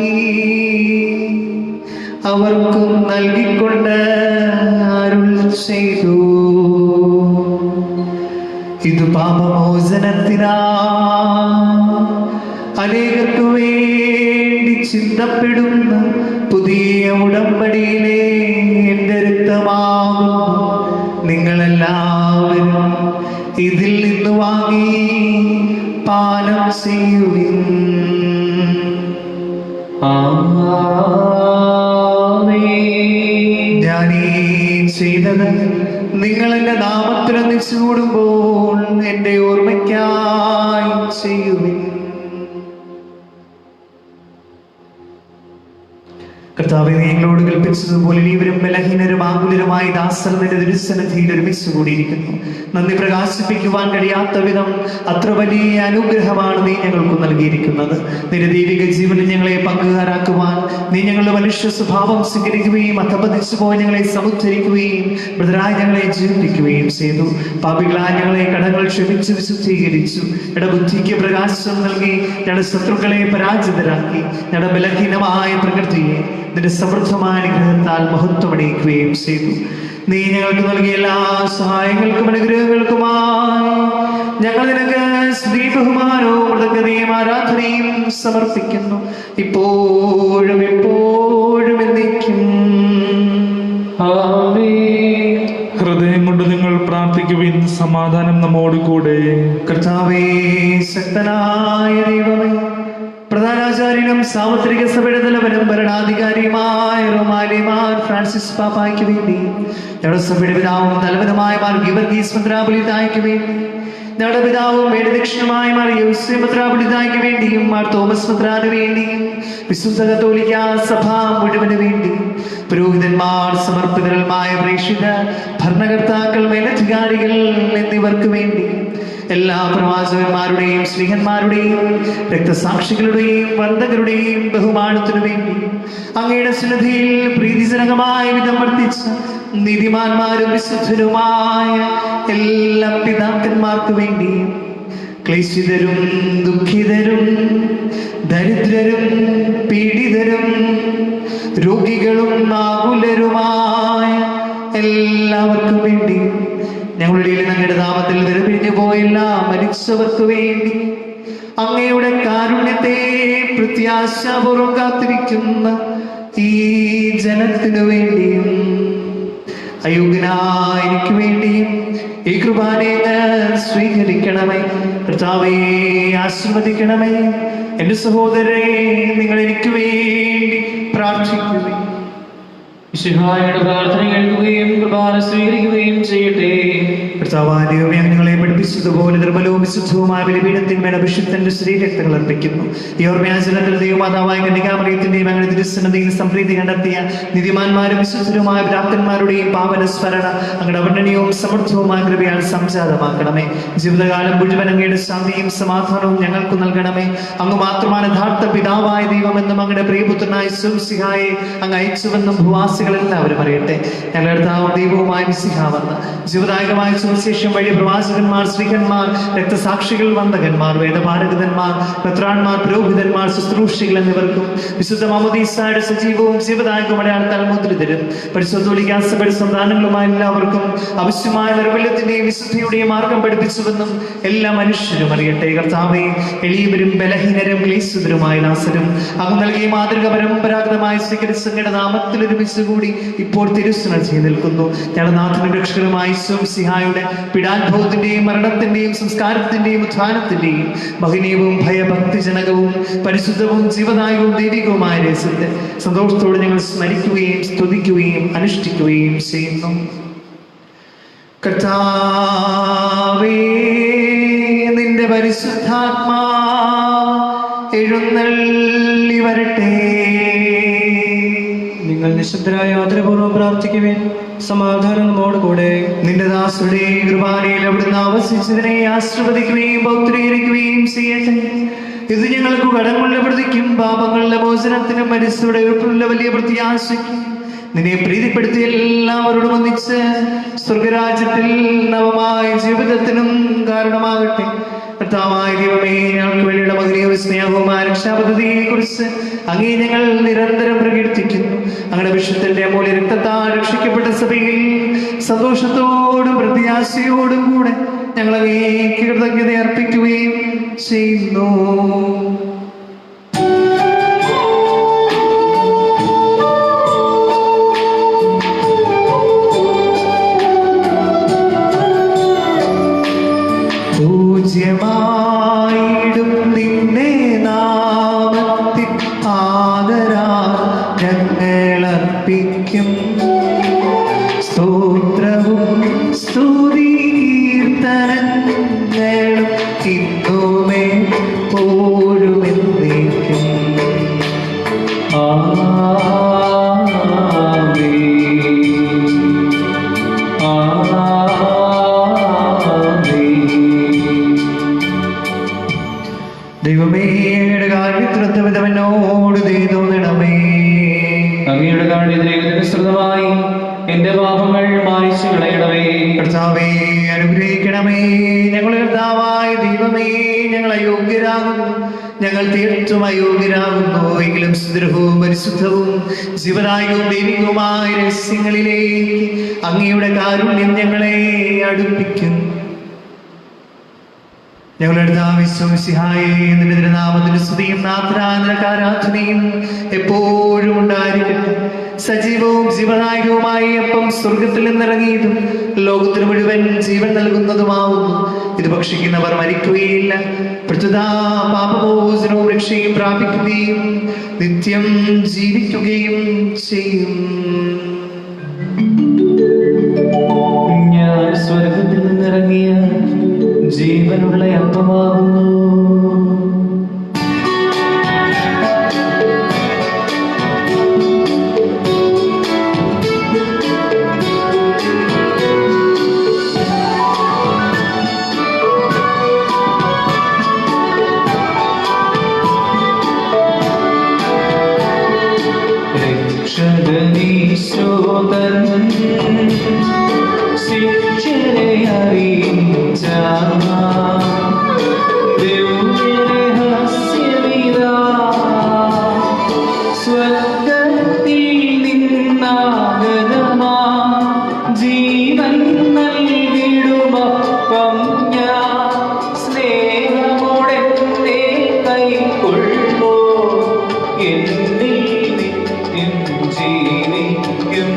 അവർക്കും നൽകിക്കൊണ്ട് അരുൾ ചെയ്തു, ഇത് പാപമോചനത്തിനാ അനേകർക്കു വേണ്ടി ചിന്തപ്പെടുന്ന പുതിയ ഉടമ്പടിയിലെ എന്റെ രക്തമാകുന്നു. നിങ്ങളെല്ലാവരും ഇതിൽ നിന്ന് വാങ്ങി പാനം ചെയ്യുവിൻ. ഞാനീ ചെയ്തത് നിങ്ങൾ എന്റെ നാമത്തിൽ ഒന്നിച്ചു കൂടുമ്പോൾ എന്റെ ഓർമ്മയ്ക്കായി ചെയ്യുവിൻ. കർത്താവേ, ഞങ്ങളോട് കൽപ്പിച്ചതുപോലെ ഇവരും ബലഹീനരും ആകുലരുമായി ദാസർ നിന്റെ തിരുസന്നിധിയിൽ ഒരുമിച്ച് കൂടിയിരിക്കുന്നു. നന്ദി പ്രകാശിപ്പിക്കുവാൻ കഴിയാത്ത വിധം അത്ര വലിയ അനുഗ്രഹമാണ് നീ ഞങ്ങൾക്ക് നൽകിയിരിക്കുന്നത്. നിന്റെ ദൈവിക ജീവനിൽ ഞങ്ങളെ പങ്കുകാരാക്കുവാൻ നീ ഞങ്ങളുടെ മനുഷ്യ സ്വഭാവം സ്വീകരിക്കുകയും അധപതിച്ചു പോയി ഞങ്ങളെ സമുദ്ധരിക്കുകയും മൃതരായി ഞങ്ങളെ ജീവിപ്പിക്കുകയും ചെയ്തു. പാപികളായ ഞങ്ങളെ കടങ്ങൾ ക്ഷമിച്ച് വിശുദ്ധീകരിച്ചു. ഇടബുദ്ധിക്ക് പ്രകാശം നൽകി ഞങ്ങളുടെ ശത്രുക്കളെ പരാജിതരാക്കി ഞങ്ങളുടെ ബലഹീനമായ പ്രകൃതിയെ നിന്റെ സമൃദ്ധമായ അനുഗ്രഹത്താൽ മഹത്വമണിയിക്കുകയും ചെയ്തു. നീ ഞങ്ങൾക്ക് നൽകിയ എല്ലാ സഹായങ്ങൾക്കും അനുഗ്രഹങ്ങൾക്കുമായി ഞങ്ങൾ നിനക്ക് സ്തുതി ബഹുമാനവും കൃതജ്ഞതയും ആരാധനയും സമർപ്പിക്കുന്നു, ഇപ്പോഴും എപ്പോഴും എന്നേക്കും. ഹൃദയം കൊണ്ട് നിങ്ങൾ പ്രാർത്ഥിക്കുവിൻ. സമാധാനം നമ്മോട് കൂടെ. കർത്താവേ, ശക്തനായ ദൈവമേ, പ്രധാനാചാര്യനും സാർവത്രിക സഭയുടെ തലവനും ഭരണാധികാരിയുമായ റോമാലിമാർ ഫ്രാൻസിസ് പാപ്പായ്ക്ക് വേണ്ടി, ഞങ്ങളുടെ സഭയുടെ പിതാവും തലവനുമായ മാർ ഗീവർഗീസ് മെത്രാപ്പൊലീത്തായ്ക്ക് വേണ്ടി, ഞങ്ങളുടെ പിതാവും മേടദക്ഷിണമായ മാർ യോസേഫ് മെത്രാപ്പൊലീത്തായ്ക്ക് വേണ്ടിയും മാർ തോമസ് മെത്രാന് വേണ്ടിയും വിശുദ്ധ കത്തോലിക്ക സഭ മുഴുവന് വേണ്ടി, പുരോഹിതന്മാർ, സമർപ്പിതരമായ പ്രേക്ഷിതർ, ഭരണകർത്താക്കൾ, മേലധികാരികൾ എന്നിവർക്ക് വേണ്ടി, എല്ലാ പ്രവാചകന്മാരുടെയും സ്നേഹന്മാരുടെയും രക്തസാക്ഷികളുടെയും വന്ദകരുടെയും ബഹുമാനത്തിനു വേണ്ടി, അങ്ങയുടെ സന്നിധിയിൽ പ്രീതിജനകമായ വിധം വർത്തിച്ച നീതിമാന്മാരും വിശുദ്ധരുമായ എല്ലാ പിതാക്കന്മാർക്ക് വേണ്ടിയും, ക്ലേശിതരും ദുഃഖിതരും ദരിദ്രരും പീഡിതരും രോഗികളും ആകുലരുമായ എല്ലാവർക്കും വേണ്ടി, ഞങ്ങളുടെ അങ്ങയുടെ നാമത്തിൽ വേർപിരിഞ്ഞു പോയെല്ലാ മരിച്ചവർക്ക് വേണ്ടി, അങ്ങയുടെ കാരുണ്യത്തെ പ്രത്യാശാപൂർവം കാത്തിരിക്കുന്ന ഈ ജനത്തിനു വേണ്ടിയും, അയോഗ്യനായ എനിക്ക് വേണ്ടിയും ഈ കൃപാനെ സ്വീകരിക്കണമേ. കർത്താവേ, ആശീർവദിക്കണമേ. എൻ്റെ സഹോദരരെ, നിങ്ങൾ എനിക്ക് വേണ്ടി പ്രാർത്ഥിക്കുക. മിശിഹായുടെ പ്രാർത്ഥന കേൾക്കുകയും കൃപാന സ്വീകരിക്കുകയും ചെയ്യട്ടെ. കർത്താവാദിയോമേ, ഞങ്ങളെ പഠിപ്പിച്ചതുപോലെ നിർമ്മലവും വിശുദ്ധവുമായ ബലിപീഠത്തിന്മേൽ അഭിഷിക്തന്റെ ശ്രീരക്തങ്ങൾ അർപ്പിക്കുന്നു. ഈ ഓർമ്മയാചരണത്തിൽ ദൈവമാതാവായ കന്യകാമറിയത്തിന്റെയും അങ്ങനെ തിരുസന്നതിയിൽ സംപ്രീതി കണ്ടെത്തിയ നീതിമാന്മാരും വിശുദ്ധരുമായ ഭ്രാന്തന്മാരുടെയും പാവന സ്മരണ അങ്ങയുടെ അവർണ്ണനീയവും സമൃദ്ധവുമായ കൃപയാൽ സംജാതമാക്കണമേ. ജീവിതകാലം മുഴുവൻ അങ്ങയുടെ ശാന്തിയും സമാധാനവും ഞങ്ങൾക്ക് നൽകണമേ. അങ്ങ് മാത്രമാണ് യഥാർത്ഥ പിതാവായ ദൈവമെന്നും അങ്ങയുടെ പ്രിയപുത്രനായ മിശിഹായെ അങ്ങ് അയച്ചുവെന്നും ഭൂവാസികളെല്ലാവരും അറിയട്ടെ. ഞങ്ങളുടെ കർത്താവും ദൈവവുമായ മിശിഹാവെന്ന് ജീവദായകമായ സുവിശേഷം വഴി പ്രവാചകന്മാർ, ശ്രീകന്മാർ, രക്തസാക്ഷികൾ, വന്ദകന്മാർ, വേദപാരകന്മാർ, പത്രാന്മാർ, പുരോഹിതന്മാർ, ശുശ്രൂഷികൾ എന്നിവർക്കും വിശുദ്ധ മാമോദീസായുടെ സജീവവും ജീവദായകവും അടയാളത്താൽ മുദ്രിതരും പരിശുദ്ധ സന്താനങ്ങളുമായ എല്ലാവർക്കും ആവശ്യമായ നിർവല്യത്തിന്റെയും വിശുദ്ധിയുടെയും മാർഗം പഠിപ്പിച്ചുവെന്നും എല്ലാ മനുഷ്യരും അറിയട്ടെ. കർത്താവേ, എളിയവരും ബലഹീനരും ക്ലേശിതരുമായ ദാസരും അങ്ങ് നൽകിയ മാതൃക പരമ്പരാഗതമായി സ്വീകരിച്ച അങ്ങയുടെ നാമത്തിൽ ഒരുമിച്ചുകൂടി ഇപ്പോൾ തിരുസ്സനം ചെയ്ത് നിൽക്കുന്നു. ഞങ്ങളുടെ നാഥനും രക്ഷകനുമായ മിശിഹായുടെ പീഡാനുഭവത്തിന്റെയും മരണത്തിന്റെയും സംസ്കാരത്തിന്റെയും ഉത്ഥാനത്തിന്റെയും മഹനീയവും ഭയഭക്തിജനകവും പരിശുദ്ധവും ജീവദായകവും ദൈവികവുമായ രഹസ്യത്തെ സന്തോഷത്തോടെ ഞങ്ങൾ സ്മരിക്കുകയും സ്തുതിക്കുകയും അനുഷ്ഠിക്കുകയും ചെയ്യുന്നു. കർത്താവേ, നിന്റെ പരിശുദ്ധാത്മാ എഴുന്നള്ളി വരട്ടെ. നിങ്ങൾ നിശബ്ദരായ ആദരപൂർവ്വം പ്രാർത്ഥിക്കുവിൻ. സമാധാനം നമ്മോട് കൂടെ. നിന്റെ ദാസരുടെ കൃപാനയിൽ അവിടുന്ന് ആവസിച്ചതിനെ ആശീർവദിക്കുകയും പൗത്രീകരിക്കുകയും ചെയ്യട്ടെ. ഇത് ഞങ്ങൾക്ക് കടങ്ങളുടെ പ്രതിക്കും പാപങ്ങളുടെ മോചനത്തിനും മരിച്ചവരുടെ ഉറപ്പുള്ള വലിയ പ്രത്യാശയ്ക്കും നിന്നെ പ്രീതിപ്പെടുത്തി എല്ലാവരോടും ഒന്നിച്ച് സ്വർഗരാജ്യത്തിൽ നവമായ ജീവിതത്തിനും കാരണമാകട്ടെ. കർത്താവായ ദൈവമേ, ഞങ്ങൾക്ക് വേണ്ടിയുള്ള മകനീയ സ്നേഹവുമായ രക്ഷാപദ്ധതിയെ കുറിച്ച് അങ്ങേ ഞങ്ങൾ നിരന്തരം പ്രകീർത്തിക്കുന്നു. അങ്ങയുടെ വിശുദ്ധന്റെ അമൂല്യ രക്തത്താൽ രക്ഷിക്കപ്പെട്ട സഭയിൽ സന്തോഷത്തോടും പ്രത്യാശയോടും കൂടെ ഞങ്ങൾ അങ്ങേക്ക് കൃതജ്ഞത അർപ്പിക്കുകയും ചെയ്യുന്നു. പൂജ്യമായിടും നിന്റെ നാമത്തിൽ ആദരാൽ ഞങ്ങളർപ്പിക്കും സ്തോത്രവും സ്തുതി കീർത്തനങ്ങളും ഇന്നുമേ പോഴും എന്നേക്കും. ദൈവമേ, അങ്ങയുടെ കാരുണ്യത്തിനൊത്തവിധമെന്നോട് ദയ തോന്നണമേ. അങ്ങയുടെ കാരുണ്യത്തിനനുസൃതമായി എന്റെ പാപങ്ങൾ മായ്ച്ചു കളയണമേ. കർത്താവേ, അനുഗ്രഹിക്കണമേ. ഞങ്ങളുടെ കർത്താവായ ദൈവമേ, ഞങ്ങൾ അയോഗ്യരാകുന്നു. ഞങ്ങൾ തീർത്തും അയോഗ്യരാകുന്നു. എങ്കിലും സുദൃഢവും പരിശുദ്ധവും ജീവനായകവും ദൈവികവുമായ രഹസ്യങ്ങളിലേക്ക് അങ്ങയുടെ കാരുണ്യം ഞങ്ങളെ അടുപ്പിക്കുന്നു. ഞങ്ങളുടെ നിന്റെ തിരുനാമത്തിന് സ്തുതിയും ആരാധനയും എപ്പോഴും ഉണ്ടായിരിക്കട്ടെ. സജീവവും ജീവനായകവുമായ അപ്പം സ്വർഗത്തിൽ നിന്നിറങ്ങിയതും ലോകത്തിന് മുഴുവൻ ജീവൻ നൽകുന്നതുമാവുന്നു. ഇത് ഭക്ഷിക്കുന്നവർ മരിക്കുകയില്ല, പ്രത്യുത പാപമോചനവും രക്ഷയും പ്രാപിക്കുകയും നിത്യം ജീവിക്കുകയും ചെയ്യും. ഞാൻ സ്വർഗത്തിൽ നിന്നിറങ്ങിയ ജീവനുള്ള അപ്പമാകുന്നു. രക്ഷകനീശോദൻ ശിക്ഷരെ അറിയിച്ച ദിവ്യരഹസ്യമിതാ സ്വർഗത്തിൽ നിന്നാഗതമാ ജീവൻ നൽകിടുമപ്പം ഞാൻ സ്നേഹമോടെന്നെ കൈക്കൊള്ളൂ. എന്നിൽ നിത്യം ജീവിക്കും.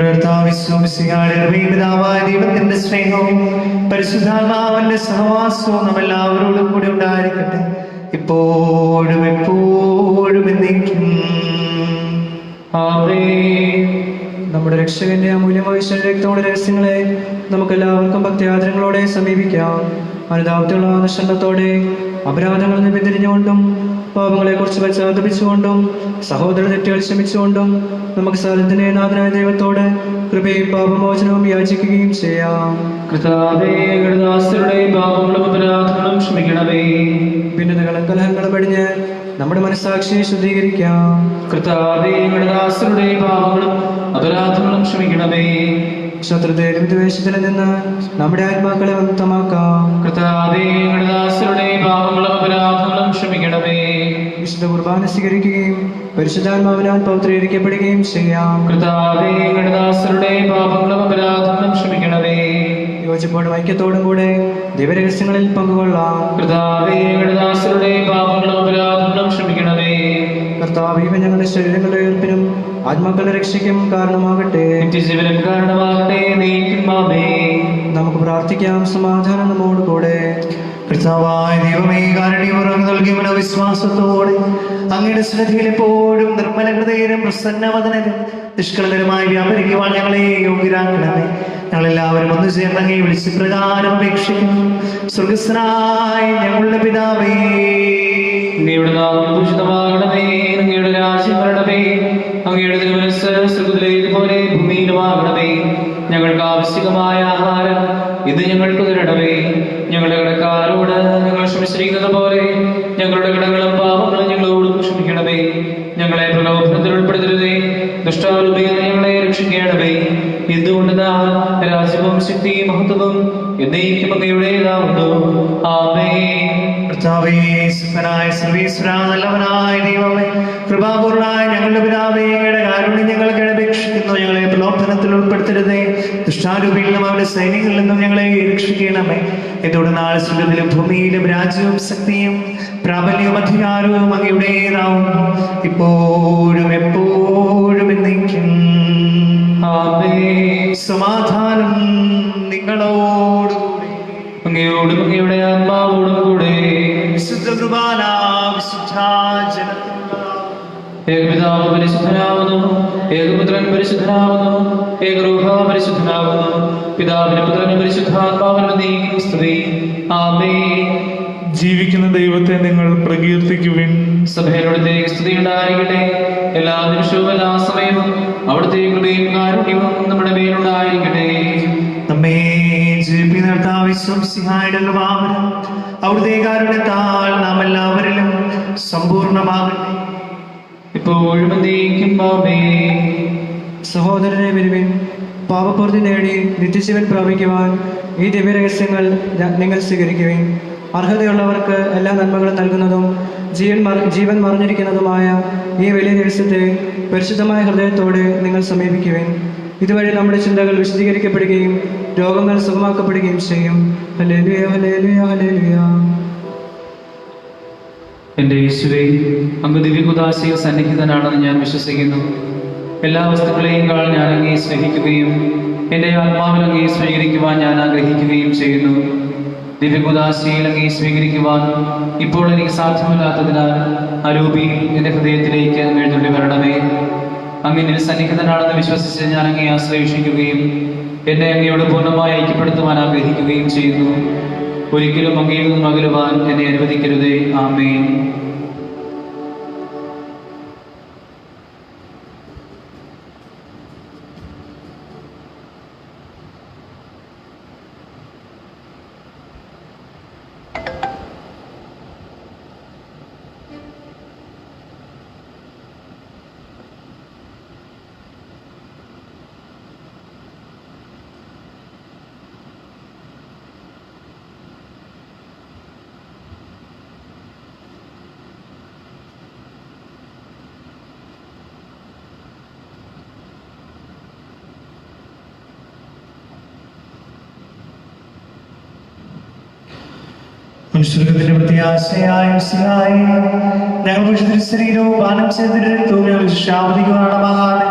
നമ്മുടെ പിതാവായ ദൈവത്തിന്റെ സ്നേഹവും പരിശുദ്ധാത്മാവിന്റെ സഹവാസവും നമ്മെല്ലാവരോടും കൂടി ഉണ്ടായിരിക്കട്ടെ, ഇപ്പോഴും എപ്പോഴും എന്നേക്കും. ആമേൻ. നമ്മുടെ രക്ഷകന്റെ അമൂല്യമായ രക്തങ്ങളുടെ രഹസ്യങ്ങളെ നമുക്കെല്ലാവർക്കും ഭക്തിയാദരങ്ങളോടെ സമീപിക്കാം. അനുതാപത്തിലുള്ള അനുഷ്ഠാനത്തോടെ അപരാധങ്ങളിൽ നിന്ന് പിന്തിരിഞ്ഞുകൊണ്ടും പാപങ്ങളെ കുറിച്ച് പശ്ചാത്തപിച്ചുകൊണ്ടും സഹോദര തെറ്റുകൾ ക്ഷമിച്ചുകൊണ്ടും നമുക്ക് സാധനത്തിന്റെ നാഥനായ ദൈവത്തോട് കൃപയും പാപമോചനവും യാചിക്കുകയും ചെയ്യാം. കർത്താവേ, ഞങ്ങളുടെ ദാസരുടെ പാപങ്ങളും അപരാധങ്ങളും ക്ഷമിക്കണമേ. ഭിന്നതകളും കലഹങ്ങളും അടിഞ്ഞ് നമ്മുടെ മനസ്സാക്ഷിയെ ശുദ്ധീകരിക്കാം. കർത്താവേ, ഞങ്ങളുടെ ദാസരുടെ പാപങ്ങളും അപരാധങ്ങളും ക്ഷമിക്കണമേ. ശത്രുതയിലും വിദ്വേഷത്തിൽ നിന്ന് നമ്മുടെ ആത്മാക്കളെ മുക്തമാക്കാം. കർത്താവേ, ഞങ്ങളുടെ ദാസരുടെ പാപങ്ങളും അപരാധങ്ങളും ക്ഷമിക്കണമേ. വിശുദ്ധ കുർബാന സ്വീകരിക്കുകയും പരിശുദ്ധാത്മാവിനാൽ പൗത്രീകരിക്കപ്പെടുകയും ചെയ്യാം. കർത്താവേ, ഞങ്ങളുടെ ദാസരുടെ പാപങ്ങളും അപരാധങ്ങളും ക്ഷമിക്കണമേ. യോജിപ്പോടും ഐക്യത്തോടും കൂടെ ദൈവരഹസ്യങ്ങളിൽ പങ്കുകൊള്ളാം. കർത്താവേ, ഞങ്ങളുടെ ദാസരുടെ പാപങ്ങളും അപരാധങ്ങളും ക്ഷമിക്കണമേ. കർത്താവ് ഇവ ഞങ്ങളുടെ ശരീരങ്ങളുടെ ഉയർപ്പിനും ആത്മാക്കളുടെ രക്ഷയ്ക്കും കാരണമാകട്ടെ. നിത്യജീവനം കാരണമാകട്ടെ. ആമേൻ. നമുക്ക് പ്രാർത്ഥിക്കാം. സമാധാനം നമ്മോട് കൂടെ. കർത്താവായ ദൈവമേ, കാരുണ്യപൂർവ്വം നൽകിയ വിശ്വാസത്തോടെ അങ്ങയുടെ ശ്രദ്ധയിൽ എപ്പോഴും നിർമ്മല ഹൃദയരും പ്രസന്നവദനരും നിഷ്കളങ്കരമായി വ്യാപരിക്കുവാൻ ഞങ്ങളെ യോഗ്യരാക്കണമേ. ഞങ്ങളെല്ലാവരും ഒന്ന് ചേർന്ന് അങ്ങയെ വിളിച്ച് പ്രകാരം അപേക്ഷിക്കുന്നു. സ്വർഗസ്ഥനായ ഞങ്ങളുടെ പിതാവേ, അങ്ങയുടെ നാമം പൂജിതമാകണമേ. അങ്ങയുടെ രാജ്യം വരണമേ. അങ്ങയുടെ തിരുമനസ്സ് സ്വർഗ്ഗത്തിലേതുപോലെ ഭൂമിയിലുമാകണമേ. ഞങ്ങൾക്ക് ആവശ്യമായ ആഹാരം ഇത് ഞങ്ങൾക്ക് തരണമേ. ഞങ്ങളുടെ കടക്കാരോട് ഞങ്ങൾ ക്ഷമിച്ചിരിക്കുന്നത് പോലെ ഞങ്ങളുടെ കടങ്ങളും പാപങ്ങളും ഞങ്ങളോട് ക്ഷമിക്കണമേ. ഞങ്ങളെ പ്രലോഭനത്തിൽ ഉൾപ്പെടുത്തരുതേ, ദുഷ്ടാരൂപിയിൽ ഞങ്ങളെ രക്ഷിക്കണമേ. എന്തുകൊണ്ട് രാജ്യവും ശക്തിയും മഹത്വവും എന്നേക്കും അങ്ങയുടേതാവുന്നു. ആമേൻ. കർത്താവേ, സുഖനായ സർവീശ്വര, നല്ലവനായ ദൈവമേ, കൃപാപൂർണായ ഞങ്ങളുടെ പിതാവേ, അങ്ങയുടെ കാരുണ്യം ഞങ്ങൾക്ക് അപേക്ഷിക്കുന്നു. ഞങ്ങളെ പ്രലോഭനത്തിൽ ഉൾപ്പെടുത്തരുതേ, ദുഷ്ടാരൂപിയിൽ നിന്നും അവരുടെ സൈന്യങ്ങളിൽ നിന്നും ഞങ്ങളെ രക്ഷിക്കണമേ. ഇതോടെ നാളെ സ്വർഗ്ഗത്തിലും ഭൂമിയിലും രാജ്യവും ശക്തിയും പ്രാബല്യവും അധികാരവും അങ്ങയുടേതാവുന്നു, ഇപ്പോഴും എപ്പോഴും എന്നേക്കും. ആമേൻ. സമാധാനം നിങ്ങളോടുകൂടി. അങ്ങയോടും അങ്ങയുടെ ആത്മാവോടും കൂടെ. വിശുദ്ധ കുർബാന വിശുദ്ധ ജനത്തിനുള്ള ഏകപിതാവ് പരിശുദ്ധനാവുന്നു, ഏകപുത്രൻ പരിശുദ്ധനാവുന്നു, ഏകരൂഹ പരിശുദ്ധനാവുന്നു. പിതാവിനും പുത്രനും പരിശുദ്ധാത്മാവിനും നീക്കും സ്തുതി. ആമേൻ. ജീവിക്കുന്ന ദൈവത്തെ നിങ്ങൾ പ്രകീർത്തിക്കുവിൻ. സഭയിലൂടെ സ്തുതി ഉണ്ടായിരിക്കട്ടെ. എല്ലാ നിമിഷവും എല്ലാ സമയവും അവിടുത്തെ കൃപയും കാരുണ്യവും നമ്മുടെ മേലുണ്ടായിരിക്കട്ടെ. നമ്മെ ജീവിപ്പിക്കുന്ന കർത്താവ് യേശുമിശിഹായുടെ കൃപാവരം അവിടുത്തെ കാരുണ്യത്താൽ നാം എല്ലാവരിലും സമ്പൂർണ്ണമാകട്ടെ, ഇപ്പോഴും എന്നേക്കും. ആമേൻ. സഹോദരനെ വരുവിൻ, പാപപൂർത്തി നേടി നിത്യജീവൻ പ്രാപിക്കുവാൻ ഈ ദിവ്യരഹസ്യങ്ങൾ നിങ്ങൾ സ്വീകരിക്കുവിൻ. അർഹതയുള്ളവർക്ക് എല്ലാ നന്മകളും നൽകുന്നതും ജീവൻ മറിഞ്ഞിരിക്കുന്നതുമായ ഈ വലിയ രഹസ്യത്തെ പരിശുദ്ധമായ ഹൃദയത്തോടെ നിങ്ങൾ സമീപിക്കുവിൻ. ഇതുവഴി നമ്മുടെ ചിന്തകൾ വിശദീകരിക്കപ്പെടുകയും രോഗങ്ങൾ സുഖമാക്കപ്പെടുകയും ചെയ്യും. Hallelujah, hallelujah, hallelujah. എന്റെ യേശുവേ, അങ്ങ് ദിവ്യകുദാശയിൽ സന്നിഹിതനാണെന്ന് ഞാൻ വിശ്വസിക്കുന്നു. എല്ലാ വസ്തുക്കളെയും ഞാൻ അങ്ങയെ സ്നേഹിക്കുകയും എൻ്റെ ആത്മാവിൽ അങ്ങയെ സ്വീകരിക്കുവാൻ ഞാൻ ആഗ്രഹിക്കുകയും ചെയ്യുന്നു. ദിവ്യകുദാശയിൽ അങ്ങയെ സ്വീകരിക്കുവാൻ ഇപ്പോൾ എനിക്ക് സാധ്യമല്ലാത്തതിനാൽ അരൂപി എൻ്റെ ഹൃദയത്തിലേക്ക് എഴുന്നള്ളി വരണമേ. അങ്ങനെ സന്നിഹിതനാണെന്ന് വിശ്വസിച്ച് ഞാൻ അങ്ങയെ ആശ്രയിക്കുകയും എന്നെ അങ്ങയോട് പൂർണ്ണമായി ഐക്യപ്പെടുത്തുവാൻ ആഗ്രഹിക്കുകയും ചെയ്യുന്നു. ഒരിക്കലും അങ്ങയിൽ നിന്നും അകലുവാൻ എന്നെ അനുവദിക്കരുതേ. ആമേൻ. മനുഷ്യർഗത്തിന്റെ പ്രത്യാശയായ ഞങ്ങൾ ശരീരവും പാനം ചെയ്തിരുത്തും ഞങ്ങൾ ശാപതിക്കുവാണമാകാതെ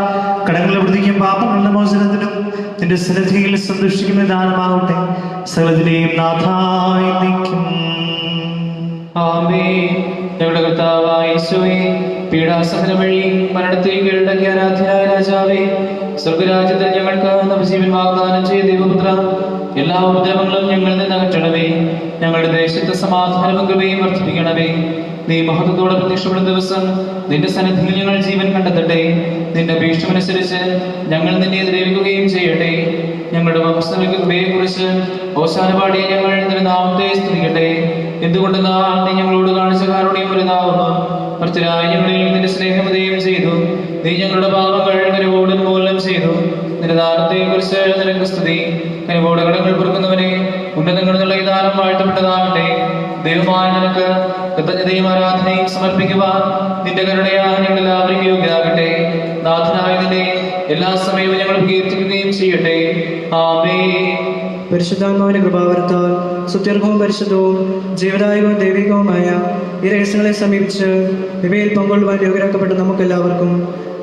കടങ്ങൾ വൃത്തിക്കും പാപങ്ങളുടെ മോചനത്തിനും നിന്റെ സന്നിധിയിൽ സന്തുഷ്ടിക്കുന്ന ദാനമാവട്ടെ. സകലത്തിലെയും നാഥായി നിൽക്കും. ആമേൻ. ഞങ്ങളുടെ കർത്താവായ യേശുവേ, പീഡാസഹനം വഴി മരണത്തെ കീഴടക്കിയ ആരാധ്യനായ രാജാവേ, സ്വർഗരാജ്യത്തിൽ ഞങ്ങൾക്ക് നവജീവൻ വാഗ്ദാനം ചെയ്ത ദൈവപുത്ര, എല്ലാ ഉപദ്രവങ്ങളും ഞങ്ങളിൽ നിന്ന് അകറ്റണമേ. ഞങ്ങളുടെ ദേശത്ത് സമാധാനവും കൃപയും വർദ്ധിപ്പിക്കണമേ. നീ മഹത്വത്തോടെ പ്രത്യക്ഷപ്പെടുന്ന ദിവസം നിന്റെ സന്നിധിയിൽ ഞങ്ങൾ ജീവൻ കണ്ടെത്തട്ടെ. നിന്റെ അപേക്ഷമനുസരിച്ച് ഞങ്ങൾ നിന്നെ എതിരേൽക്കുകയും ചെയ്യട്ടെ. ഞങ്ങളുടെ വംശങ്ങൾക്ക് കൃപയെക്കുറിച്ച് ഓശാന പാടിയ ഞങ്ങൾ നിന്റെ നാമത്തെ സ്തുതിക്കട്ടെ. എന്തുകൊണ്ടെന്നാൽ നീ ഞങ്ങളോട് കാണിച്ച കാരുണ്യം വലുതാവുന്നു. മർത്യരായ ഞങ്ങളിൽ നിന്റെ സ്നേഹമുദയം ചെയ്തു. നീ ഞങ്ങളുടെ പാപങ്ങൾ കനിവോട് മൂലം ചെയ്തു. നിന്റെ ദാനത്തെ കുറിച്ച് നിനക്ക് സ്തുതി. കനിവോട് കടങ്ങൾ പൊറുക്കുന്നവനെ, ഉന്നതങ്ങളിലുള്ള ഈ ദാനം വാഴ്ത്തപ്പെട്ടതാകട്ടെ. ദൈവമായ നിനക്ക് കൃതജ്ഞതയും ആരാധനയും സമർപ്പിക്കുവാൻ നിന്റെ കരുണയാ ഞങ്ങൾ എല്ലാവരും യോഗ്യരാകട്ടെ. നാഥനായ നിന്നെ എല്ലാ സമയവും ഞങ്ങൾ കീർത്തിക്കുകയും ചെയ്യട്ടെ. ആമേൻ. പരിശുദ്ധാത്മാവിന്റെ കൃപാവരത്താൽ സുത്യർഹവും പരിശുദ്ധവും ജീവദായകവും ദൈവികവുമായ ഈ രഹസ്യങ്ങളെ സമീപിച്ച് ഇവയിൽ പങ്കൊള്ളുവാൻ യോഗ്യരാക്കപ്പെട്ട നമുക്കെല്ലാവർക്കും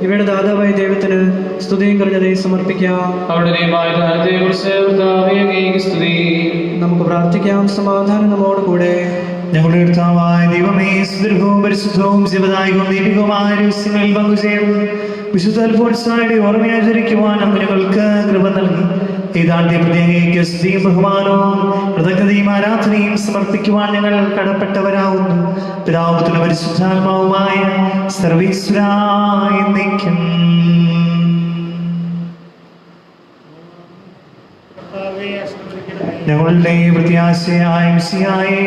ഇവയുടെ ദാതാവായ ദൈവത്തിന് സ്തുതിയും കരുണയും സമർപ്പിക്കാം. നമുക്ക് പ്രാർത്ഥിക്കാം. സമാധാനം നമ്മോട് കൂടെ. ഞങ്ങളുടെ കർത്താവായ ദൈവമേ, സുദീർഘവും പരിശുദ്ധവും ജീവദായകവും ദൈവികവുമായ രഹസ്യങ്ങളിൽ പങ്കുചേർന്ന് വിശുദ്ധ അൽഫോൻസായുടെ ഓർമ്മയാചരിക്കുവാൻ അങ്ങ് ഞങ്ങൾക്ക് കൃപ നൽകി. ഏതാണ്ട് പ്രത്യേക സ്തുതിയും ബഹുമാനവും കൃതജ്ഞതയും ആരാധനയും സമർപ്പിക്കുവാൻ ഞങ്ങൾ കടപ്പെട്ടവരാകുന്നു. പിതാവുത്തിന് പരിശുദ്ധാത്മാവുമായ സർവീശ്വരായ എന്നേക്കും. ഞങ്ങളുടെ പ്രത്യാശയായ മിശിഹായേ,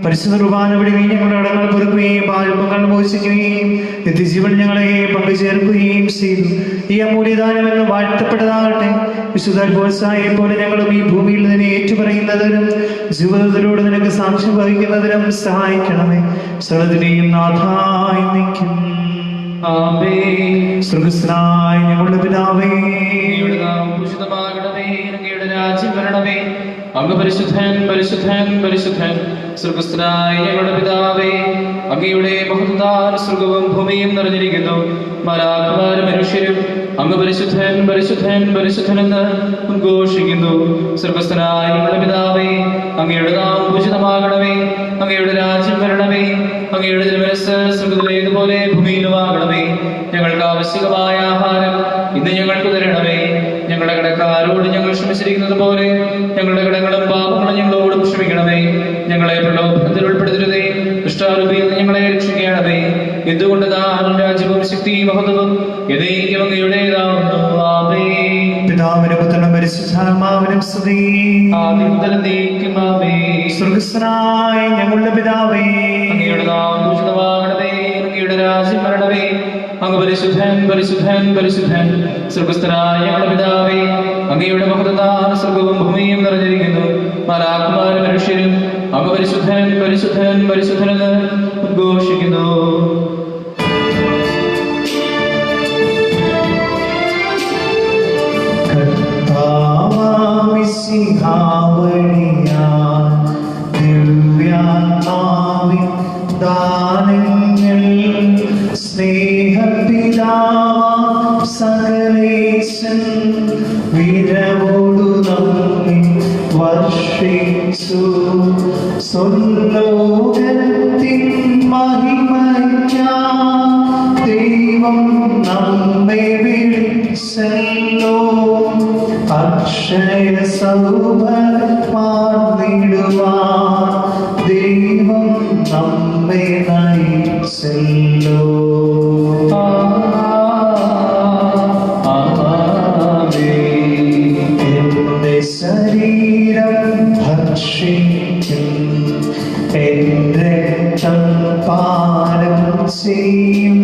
പരിശുദ്ധ കുർബാന വഴി ഞങ്ങളുടെ കടങ്ങൾ പൊറുക്കുകയും പാപങ്ങൾ മോചിക്കുകയും നിത്യജീവൻ ഞങ്ങളെ പങ്കുചേർക്കുകയും ചെയ്തു. ഈ അമൂല്യദാനം എന്ന് വാഴ്ത്തപ്പെട്ടതാകട്ടെ. വിശുദ്ധ അൽഫോൻസായെ പോലെ ഞങ്ങളും ഈ ഭൂമിയിൽ നിന്നെ ഏറ്റുപറയുന്നതിനും ജീവിതത്തിലൂടെ നിനക്ക് സാക്ഷ്യം വഹിക്കുന്നതിനും സഹായിക്കണമേ. സകലത്തിലെയും നാഥായി നിൽക്കും. സ്വർഗ്ഗസ്ഥനായ ഞങ്ങളുടെ പിതാവേ, രാജ്യം വരണമേ. അങ്ങ് പരിശുദ്ധൻ പരിശുദ്ധൻ പരിശുദ്ധൻ. സ്വർഗ്ഗസ്ഥനായ ഞങ്ങളുടെ പിതാവേ, അങ്ങയുടെ മഹത്വത്താൽ സ്വർഗവും ഭൂമിയും നിറഞ്ഞിരിക്കുന്നു. മാലാഖമാരും മനുഷ്യരും അങ്ങ് പരിശുദ്ധൻ പരിശുദ്ധൻ പരിശുദ്ധനെന്ന് ഉദ്ഘോഷിക്കുന്നു. സ്വർഗ്ഗസ്ഥനായ ഞങ്ങളുടെ പിതാവേ, അങ്ങയുടെ നാമം പൂജിതമാകണമേ. അങ്ങയുടെ രാജ്യം വരണമേ. അങ്ങയുടെ തിരുമനസ്സ് സ്വർഗ്ഗത്തിലേതുപോലെ ഭൂമിയിലുമാകണമേ. ഞങ്ങൾക്ക് ആവശ്യമായ ആഹാരം ഇന്ന് ഞങ്ങൾക്ക് തരണമേ. ഞങ്ങളുടെ കടക്കാരോട് ഞങ്ങൾ ക്ഷമിച്ചിരിക്കുന്നത് പോലെ ഞങ്ങളുടെ കടങ്ങളും പാപങ്ങളും ഞങ്ങളോടും ക്ഷമിക്കണമേ. ഞങ്ങളെ പ്രലോഭനത്തിൽ ഉൾപ്പെടുത്തരുതേ, ദുഷ്ടാരൂപിയിൽ നിന്ന് ഞങ്ങളെ രക്ഷിക്കണമേ. എന്തുകൊണ്ട് രാജ്യവും ശക്തിയും മഹത്വവും എന്നേക്കും അങ്ങയുടേതാകുന്നു. ആമേൻ. പിതാവിനും പുത്രനും പരിശുദ്ധാത്മാവിനും സ്തുതി. ആദ്യം മുതൽ എന്നേക്കും ആമേൻ. സ്വർഗ്ഗസ്ഥനായ ഞങ്ങളുടെ പിതാവേ, അങ്ങയുടെ നാമം പൂജിതമാകണമേ. അങ്ങയുടെ രാജ്യം വരണമേ. അങ്ങ് പരിശുദ്ധൻ പരിശുദ്ധൻ പരിശുദ്ധൻ. സ്വർഗ്ഗസ്ഥനായ ഞങ്ങളുടെ പിതാവേ, അങ്ങയുടെ മഹത്വത്താൽ സ്വർഗവും ഭൂമിയും നിറഞ്ഞിരിക്കുന്നു. മാലാഖമാരും മനുഷ്യരും അങ്ങ് പരിശുദ്ധൻ പരിശുദ്ധൻ പരിശുദ്ധനെന്ന് ഉദ്ഘോഷിക്കുന്നു. ദിവ്യാത്മാവിൻ ദാനങ്ങൾ സ്നേഹപിതാവാം സകലേശൻ വിരവോടു നമ്മെ വർഷിച്ചു. സ്വർലോകത്തിൻ മഹിമയ്ക്കായി ദൈവം നമ്മെ വിളിച്ചല്ലോ. അക്ഷയ സൗഭാഗ്യമാർന്നിടുവാൻ ദൈവം നമ്മെ നയിച്ചല്ലോ. എന്റെ ശരീരം ഭക്ഷിക്കും, എന്റെ രക്തം പാനം ചെയ്യും.